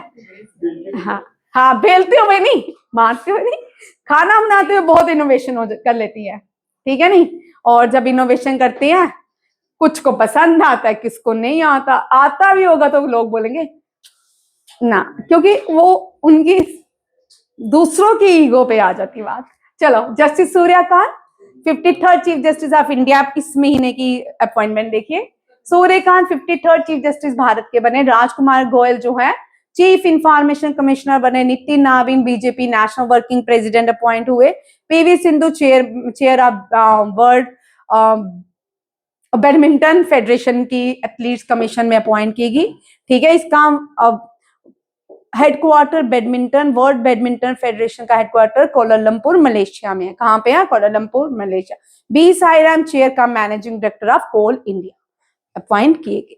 हाँ हाँ, बेलते हुए नहीं, मारते हुए नहीं, खाना बनाते हुए बहुत इनोवेशन कर लेती है, ठीक है, नहीं। और जब इनोवेशन करती हैं, कुछ को पसंद आता है, किसको नहीं आता, आता भी होगा तो लोग बोलेंगे ना, क्योंकि वो उनकी दूसरों की ईगो पे आ जाती बात। चलो, justice Suryakant 53rd chief justice of India, इस महीने की अपॉइंटमेंट देखिए। Suryakant 53rd chief justice Bharat के बने। राजकुमार गोयल जो है चीफ इंफॉर्मेशन कमिश्नर बने। नितिन नावीन BJP national working president appoint हुए। PV Sindhu chair of world badminton federation की एथलीट्स कमीशन में अपॉइंट की गई, ठीक है। इसका headquarter badminton, world badminton federation का हेडक्वार्टर कोलालमपुर मलेशिया में है। कहां पे है, Kuala Lumpur Malaysia. B Sairam chair का managing director of coal India appoint किए गए।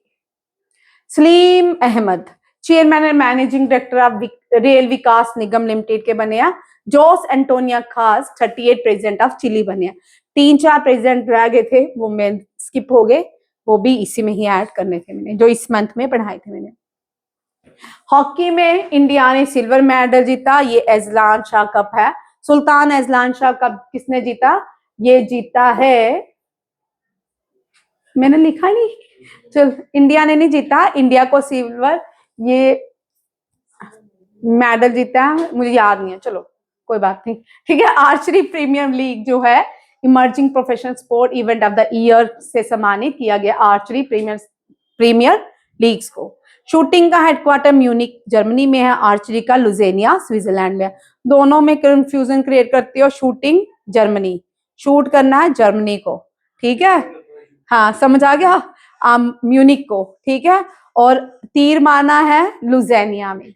Salim Ahmed chairman and managing director of rail Vikas Nigam limited के बने हैं। जोस एंटोनिया खास 38 प्रेसिडेंट ऑफ चिली बने हैं। 3-4 प्रेसिडेंट रह गए थे, वो मैं स्किप हो गए, वो भी इसी में ही ऐड करने थे मैंने, जो इस मंथ में पढ़ाए थे मैंने। हॉकी में इंडिया ने सिल्वर मेडल जीता, ये एजलान शाह कप है। सुल्तान एजलान शाह कप किसने जीता, ये जीता है, मैंने लिखा ही नहीं, चल, इंडिया ने नहीं जीता, इंडिया को सिल्वर ये मेडल जीता है, मुझे याद नहीं है, चलो कोई बात नहीं, ठीक है। आर्चरी प्रीमियर लीग जो है emerging professional sport event of the year से सम्मानित किया गया आर्चरी प्रीमियर लीग्स को। शूटिंग का हेडक्वार्टर म्यूनिक जर्मनी में है, आर्चरी का लुजेनिया स्विट्जरलैंड में है। दोनों में कंफ्यूजन क्रिएट करती हो, शूटिंग जर्मनी, शूट करना है जर्मनी को, ठीक है, हाँ समझ आ गया, म्यूनिक को, ठीक है। और तीर मारना है लुजेनिया में,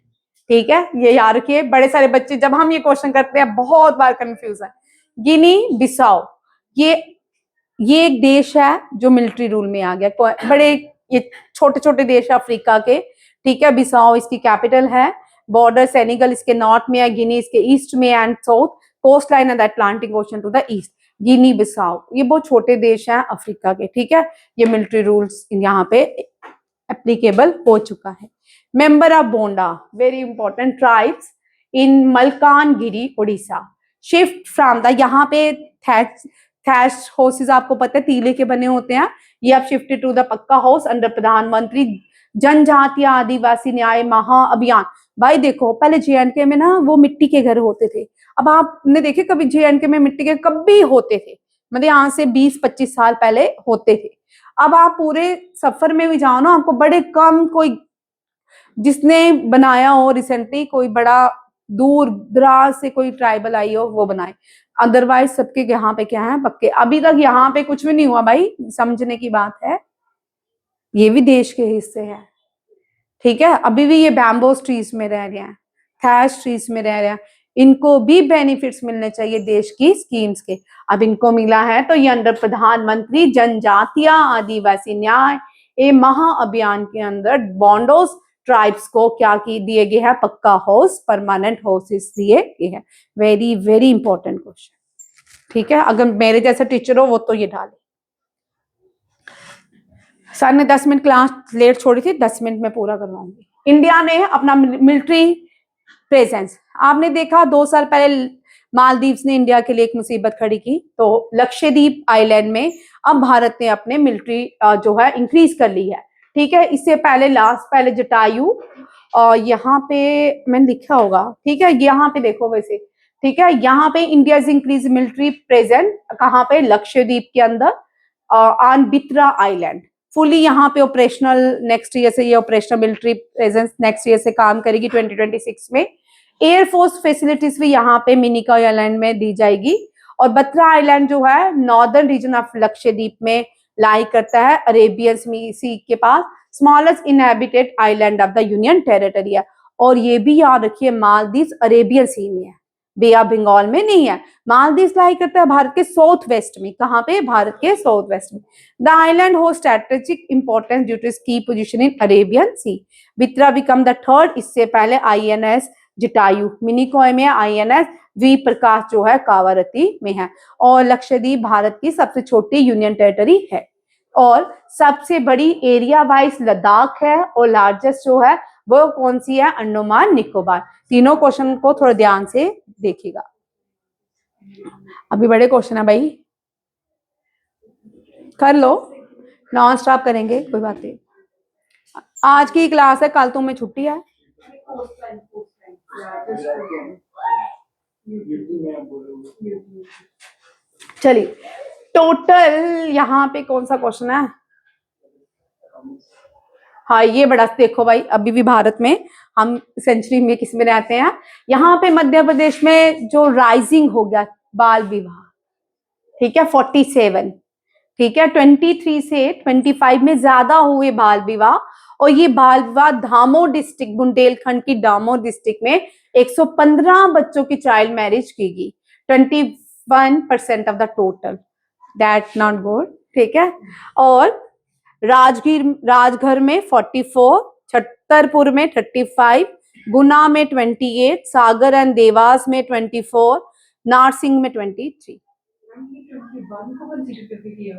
ठीक है, ये याद रखिए। बड़े सारे बच्चे जब हम ये क्वेश्चन करते हैं बहुत बार कंफ्यूजन। गिनी बिसाओ, ये एक देश है जो मिलिट्री रूल में आ गया, बड़े ये छोटे छोटे देश अफ्रीका के, ठीक है। बिसाओ इसकी कैपिटल है। बॉर्डर सेनेगल इसके नॉर्थ में है, गिनी इसके ईस्ट में and south, coast line of the Atlantic ocean to the east. Guinea Bissau, ये बहुत छोटे देश हैं अफ्रीका के, ठीक है। ये मिलिट्री रूल्स यहाँ पे एप्लीकेबल हो चुका है। Member of bonda, very important tribes in Malkangiri Orissa, shift from the, यहाँ पे थैच हाउसेस आपको पता है तीले के बने होते हैं, ये अब शिफ्टेड टू द पक्का हाउस अंडर प्रधानमंत्री जनजातीय आदिवासी न्याय महाअभियान। भाई देखो पहले जेएंडके में ना वो मिट्टी के घर होते थे, अब आपने देखे कभी जेएंडके में मिट्टी के, कभी होते थे, मतलब यहाँ से 20-25 साल पहले होते थे। अब आप पूरे सफर में भी जाओ ना, आपको बड़े कम कोई जिसने बनाया हो रिसेंटली, कोई बड़ा दूर दराज से कोई ट्राइबल आई हो वो बनाए, अदरवाइज सबके यहाँ पे क्या है, पक्के। अभी तक यहाँ पे कुछ भी नहीं हुआ भाई, समझने की बात है, ये भी देश के हिस्से है, ठीक है। अभी भी ये बैम्बोस ट्रीज में रह रहे हैं, थैच ट्रीज में रह रहे हैं, इनको भी बेनिफिट्स मिलने चाहिए देश की स्कीम्स के। अब इनको मिला है तो ये अंडर प्रधानमंत्री जनजातीय आदिवासी न्याय ए महाअभियान के अंदर बॉन्डोस ट्राइब्स को क्या की दिए गए हैं, पक्का हाउस, परमानेंट हाउसेस दिए गए हैं। वेरी वेरी इंपॉर्टेंट क्वेश्चन, ठीक है। अगर मेरे जैसा टीचर हो वो तो ये डाले। सर ने 10 मिनट क्लास लेट छोड़ी थी, 10 मिनट में पूरा करवाऊंगी। इंडिया ने अपना मिलिट्री प्रेजेंस, आपने देखा 2 साल पहले मालदीव्स ने इंडिया के लिए एक मुसीबत खड़ी की, तो लक्षद्वीप आइलैंड में अब भारत ने अपने मिलिट्री जो है इंक्रीज कर ली है, ठीक है। इससे पहले जटायु, और यहाँ पे मैंने लिखा होगा, ठीक है, यहाँ पे देखो वैसे, ठीक है, यहाँ पे इंडिया इंक्रीज मिलिट्री प्रेजेंट कहाँ पे, लक्षद्वीप के अंदर ऑन बित्रा आइलैंड, फुली यहाँ पे ऑपरेशनल, नेक्स्ट ईयर से ये operational military presence next year से काम करेगी 2026 में। एयरफोर्स फैसिलिटीज भी यहाँ पे मिनिकॉय आइलैंड में दी जाएगी। और बत्रा आइलैंड जो है नॉर्दर्न रीजन ऑफ लक्षद्वीप में लाई करता है, अरेबियन सी के पास, smallest inhabited island of the union territory है। और ये भी याद रखिए मालदीव अरेबियन सी में है, बे ऑफ बंगाल में नहीं है। मालदीव लाई करता है भारत के साउथ वेस्ट में, कहाँ पे, भारत के साउथ वेस्ट में। द आइलैंड हो strategic importance due to its key position in Arabian sea. Bitra become the third, इससे पहले आईएनएस जटायु, मिनिकॉय में आईएनएस वी प्रकाश जो है कावारती में है। और लक्षद्वीप भारत की सबसे छोटी यूनियन टेरिटरी है, और सबसे बड़ी एरिया वाइज लद्दाख है, और लार्जेस्ट जो है वो कौन सी है, अंडमान निकोबार। तीनों क्वेश्चन को थोड़ा ध्यान से देखिएगा, अभी बड़े क्वेश्चन है भाई, कर लो, नॉन स्टॉप करेंगे, कोई बात नहीं। आज की क्लास है, कल तुम्हें छुट्टी है। चलिए, टोटल यहाँ पे कौन सा क्वेश्चन है, हाँ ये बड़ा देखो भाई, अभी भी भारत में हम सेंचुरी में किस में रहते हैं, यहाँ पे मध्य प्रदेश में जो राइजिंग हो गया बाल विवाह, ठीक है, 47, ठीक है, 23 से 25 में ज्यादा हुए बाल विवाह। और ये बाल विवाह दामोह डिस्ट्रिक्ट, बुंदेलखंड की दामोह डिस्ट्रिक्ट में 115 बच्चों की चाइल्ड मैरिज की गई, 21% of the total, that not good, ठीक है। और राजघर में 44, छतरपुर में 35, गुना में 28, सागर एंड देवास में 24, नारसिंह में 23।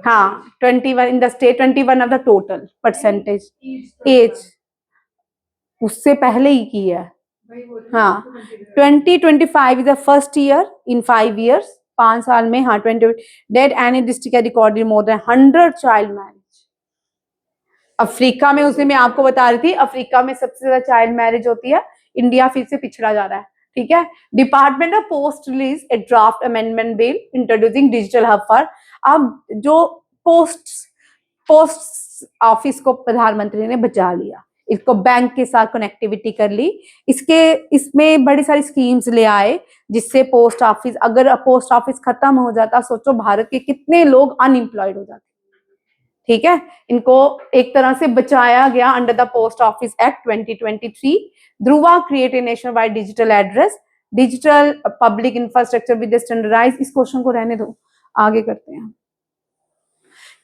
हाँ 21 in the state, 21 of the total percentage age, उससे पहले ही की है। हाँ 2025 is the first year in 5 years, 5 साल में, हाँ 20 that any district recorded more than 100 child marriage. Africa में, उसने मैं आपको बता रही थी, अफ्रीका में सबसे ज्यादा चाइल्ड मैरिज होती है, इंडिया फिर से पिछड़ा जा रहा है, ठीक है। Department of post release a draft amendment bill introducing digital hub for, अब जो पोस्ट ऑफिस को प्रधानमंत्री ने बचा लिया, इसको बैंक के साथ कनेक्टिविटी कर ली, इसमें बड़ी सारी स्कीम्स ले आए जिससे पोस्ट ऑफिस, अगर पोस्ट ऑफिस खत्म हो जाता, सोचो भारत के कितने लोग अनएम्प्लॉयड हो जाते, ठीक है। इनको एक तरह से बचाया गया under the post office act 2023। Dhruva create a nation wide digital address, digital public infrastructure with standardise. इस क्वेश्चन को रहने दो, आगे करते हैं,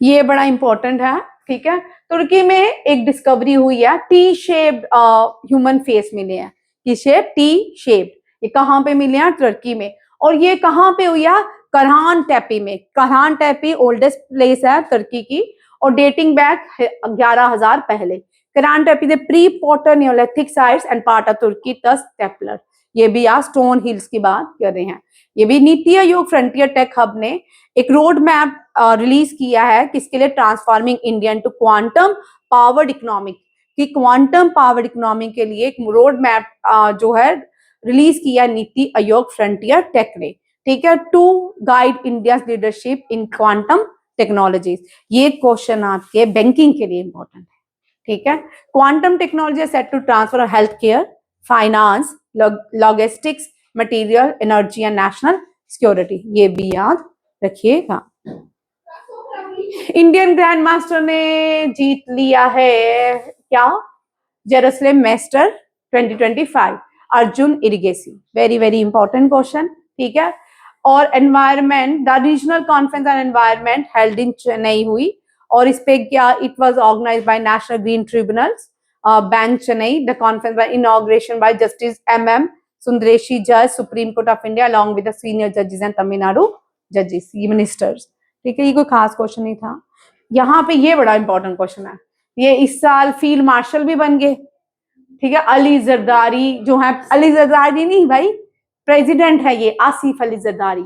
ये बड़ा इंपॉर्टेंट है, ठीक है। तुर्की में एक डिस्कवरी हुई है, टी शेप्ड ह्यूमन फेस मिले हैं, की शेप टी शेप्ड, ये कहाँ पे मिले हैं, तुर्की में। और ये कहाँ पे हुई है? करहान टेपी में। करहान टेपी ओल्डेस्ट प्लेस है तुर्की की और डेटिंग बैक 11,000 पहले। Karahan Tepe the pre pottery neolithic sites and part of Turkey Tas Tepeler. ये भी आज स्टोन हिल्स की बात कर रहे हैं। ये भी NITI Aayog frontier tech hub ने एक रोड मैप रिलीज किया है किसके लिए? Transforming India to quantum powered economic, कि क्वांटम पावर्ड इकोनॉमी के लिए एक रोड मैप जो है रिलीज किया नीति आयोग फ्रंटियर टेक ने, ठीक है, to guide India leadership in quantum technologies. ये क्वेश्चन आपके बैंकिंग के लिए इंपॉर्टेंट है, ठीक है। Quantum technology set to transfer health care, finance, logistics, material, energy and national security. ये भी याद रखिएगा। इंडियन ग्रैंड मास्टर ने जीत लिया है क्या? Jerusalem master 2025 Arjun इरिगेसी। Very very important question, ठीक है। और environment, the regional conference on environment held in Chennai हुई और इस पे क्या? It was organised by national green tribunals bank Chennai. The conference bye inauguration bye justice MM सुंदरेशी जज supreme court of India along with the senior जजेस एंड तमिलनाडु जजेस, ये मिनिस्टर्स, ठीक है। ये कोई खास क्वेश्चन नहीं था। यहाँ पे ये बड़ा इंपॉर्टेंट क्वेश्चन है, ये इस साल फील्ड मार्शल भी बन गए, ठीक है। अली जरदारी जो है, अली जरदारी नहीं भाई, प्रेसिडेंट है ये, आसिफ अली जरदारी,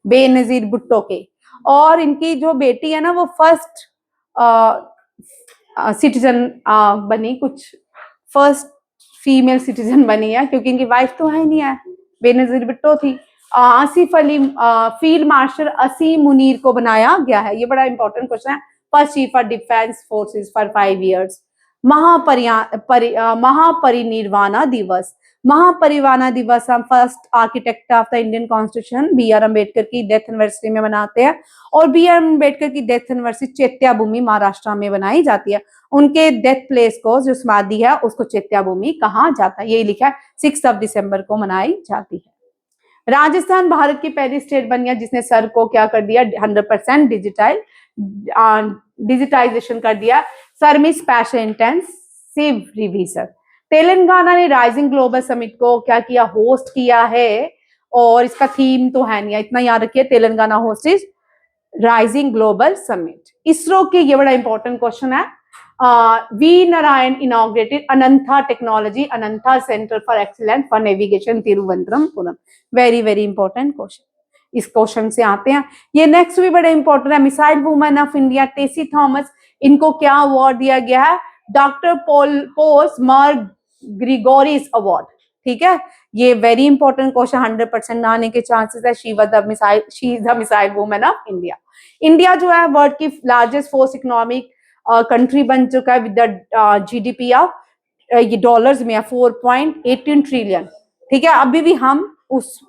बेनजीर भुट्टो के। और इनकी जो बेटी है ना वो फर्स्ट सिटीजन बनी, कुछ फर्स्ट फीमेल सिटीजन बनी है, क्योंकि इनकी वाइफ तो है नहीं है, बेनजीर भुट्टो थी। आसिफ अली फील्ड मार्शल असीम मुनीर को बनाया गया है। ये बड़ा इंपॉर्टेंट क्वेश्चन है। First chief of defence forces for 5 years। Mahaparinirvana दिवस, महापरिनिर्वाणा दिवस हम first architect of the Indian constitution BR Ambedkar की डेथ एनिवर्सरी में मनाते हैं और BR अम्बेडकर की डेथ एनिवर्सरी चैत्या भूमि महाराष्ट्र में बनाई जाती है। उनके डेथ प्लेस को जो समाधि है उसको चैत्या भूमि कहा जाता है, यही लिखा है, 6 दिसंबर को मनाई जाती है। राजस्थान भारत की पहली स्टेट बन गया जिसने सर को क्या कर दिया? 100% डिजिटाइजेशन कर दिया। सर में स्पेशल इंटेंसिव रिवीजन। तेलंगाना ने राइजिंग ग्लोबल समिट को क्या किया? होस्ट किया है। और इसका थीम तो है नहीं, इतना याद रखिए, Telangana host is rising global summit. ISRO के, ये बड़ा इंपॉर्टेंट क्वेश्चन है, V Narayan inaugurated Ananta technology, Ananta centre for excellence for navigation, Thiruvananthapuram. Very very important question, इस क्वेश्चन से आते हैं। ये नेक्स्ट भी बड़े इंपॉर्टेंट है, missile woman of India Tessy Thomas, इनको क्या अवार्ड दिया गया है? डॉक्टर पोल्स मार ग्रिगोरियस अवार्ड, ठीक है। ये वेरी इंपॉर्टेंट क्वेश्चन, 100% ना आने के चांसेस है। She is the missile woman of India. India जो है वर्ल्ड की लार्जेस्ट फोर्थ इकोनॉमिक कंट्री बन चुका है विद द GDP ऑफ ये डॉलर्स में 4.18 ट्रिलियन, ठीक है। अभी भी हम उस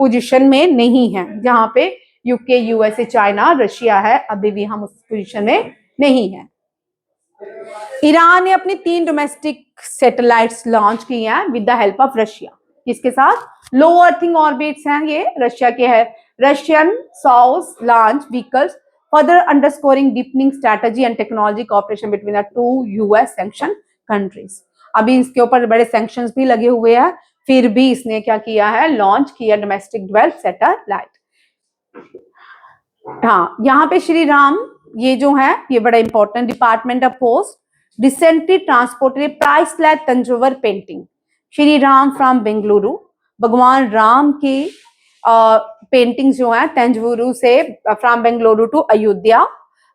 पोजीशन में नहीं है जहां पे UK, USA, चाइना, रशिया है, अभी भी हम उस पोजीशन में नहीं है। ईरान ने अपनी 3 डोमेस्टिक सैटेलाइट्स लॉन्च की हैं with the help of Russia. किसके साथ? लो अर्थिंग ऑर्बिट्स हैं, ये रशिया के है। रशियन साउथ launch vehicles further underscoring deepening strategy and technology cooperation between the 2 US sanction countries. अभी इसके ऊपर बड़े सैंक्शंस भी लगे हुए हैं, फिर भी इसने क्या किया है? लॉन्च किया डोमेस्टिक ड्वेल्थ सैटेलाइट। हाँ, यहाँ पे श्री राम, ये जो है ये बड़ा important, department of post recently transported priceless Tanjore painting Shri Ram from Bengaluru. Bhagwan Ram की पेंटिंग्स जो है तंजौर से from Bengaluru to Ayodhya.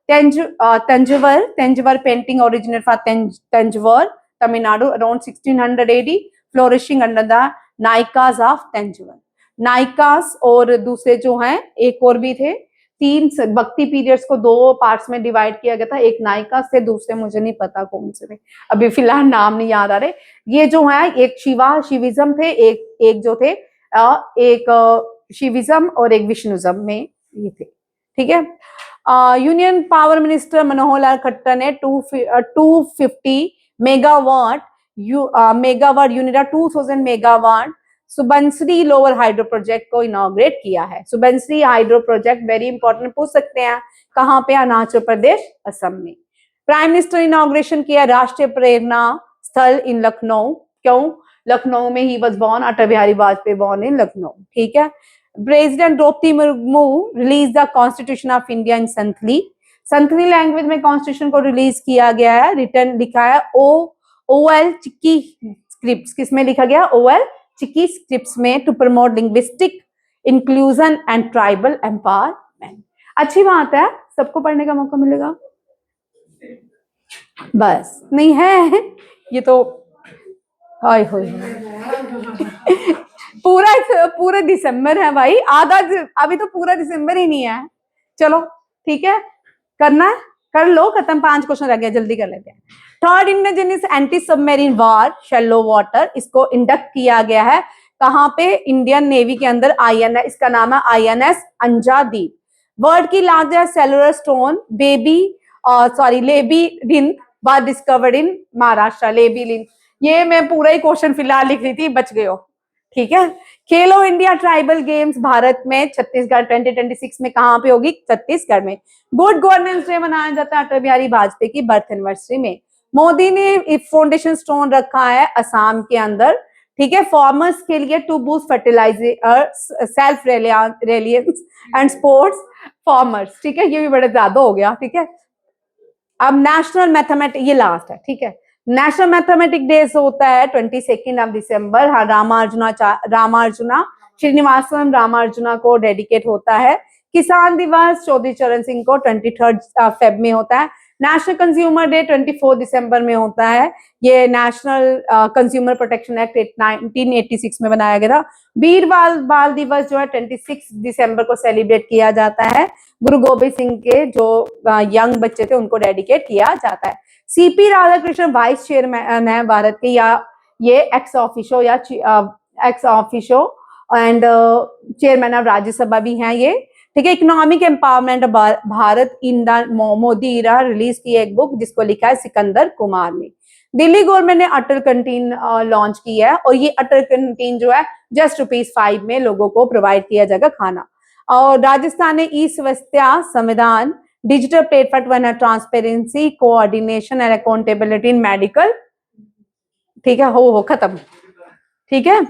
Tanjore painting originate from Tanjore Tamil Nadu around 1600 AD, flourishing under the Nayakas of Tanjore. Nayakas और दूसरे जो हैं एक और भी थे, 3 भक्ति पीरियड्स को 2 पार्ट्स में डिवाइड किया गया था, एक नायका से, दूसरे मुझे नहीं पता कौन से थे, अभी फिलहाल नाम नहीं याद आ रहे। ये जो है एक शिविज्म थे, एक जो थे एक शिविज्म और एक विष्णुज्म में ये थे, ठीक है। Union power minister Manohar Lal Khattar ने 250 मेगावाट यूनिडा 2000 megawatt Subansiri lower hydro project को इनॉग्रेट किया है। Subansiri hydro project very important, पूछ सकते हैं कहां पे? अरुणाचल प्रदेश, असम में। प्राइम मिनिस्टर इनॉग्रेशन किया राष्ट्रीय प्रेरणा स्थल इन लखनऊ। क्यों? लखनऊ में ही was born, Atal Bihari Vajpayee born in Lucknow, ठीक है। President Droupadi Murmu release the constitution of India in Santhali. Santhali language में कॉन्स्टिट्यूशन को रिलीज किया गया है। रिटर्न लिखा है ओएल चिक्की स्क्रिप्ट्स। किसमें लिखा गया? ओएल चिक्की स्क्रिप्ट्स में, to promote linguistic inclusion and tribal empowerment. अच्छी बात है, सबको पढ़ने का मौका मिलेगा। बस नहीं है ये तो हाय हो पूरा दिसंबर है भाई, आधा अभी तो पूरा दिसंबर ही नहीं है। चलो ठीक है, करना है कर लो, खत्म। 5 क्वेश्चन रह गए, जल्दी कर लेते हैं। थर्ड इंडिजिनस एंटी सबमरीन वार शैलो वाटर, इसको इंडक्ट किया गया है कहाँ पे? इंडियन नेवी के अंदर INS, इसका नाम है INS अंजादीप। वर्ल्ड की largest cellular stone labyrinth was discovered in Maharashtra. Labyrinth, ये मैं पूरा ही क्वेश्चन फिलहाल लिख रही थी, बच गए हो। ठीक है। खेलो इंडिया ट्राइबल गेम्स भारत में छत्तीसगढ़ 2026 में कहां पे होगी? छत्तीसगढ़ में। गुड गवर्नेंस डे मनाया जाता है अटल बिहारी वाजपेयी की बर्थ एनिवर्सरी में। मोदी ने फाउंडेशन स्टोन रखा है असम के अंदर। ठीक है। फार्मर्स के लिए to boost fertiliser self reliance and sports farmers. ठीक है, ये भी बड़े ज्यादा हो गया। ठीक है। अब नेशनल मैथमेटिक, ये लास्ट है। ठीक है। नेशनल मैथमेटिक डे होता है 22 दिसंबर। हाँ, रामार्जुना श्रीनिवासन रामार्जुना को डेडिकेट होता है। किसान दिवस चौधरी चरण सिंह को 23 फेब में होता है। नेशनल कंज्यूमर डे 24 दिसंबर में होता है। ये नेशनल कंज्यूमर प्रोटेक्शन एक्ट 1986 में बनाया गया था। वीर बाल दिवस जो है 26 दिसंबर को सेलिब्रेट किया जाता है। गुरु गोबिंद सिंह के जो यंग बच्चे थे उनको डेडिकेट किया जाता है। CP राधाकृष्णन वाइस चेयरमैन है भारत के, या ये ex officio and chairman of Rajya Sabha भी हैं ये। ठीक है। Economic empowerment Bharat in the Modi era release की एक बुक जिसको लिखा है सिकंदर कुमार ने। दिल्ली गवर्नमेंट ने अटल कैंटीन लॉन्च की है, और ये अटल कैंटीन जो है जस्ट ₹5 में लोगों को प्रोवाइड किया जाएगा खाना। और राजस्थान ने ई स्वास्थ्य संविधान digital platform transparency coordination and accountability in medical. ठीक है, हो खत्म। ठीक है।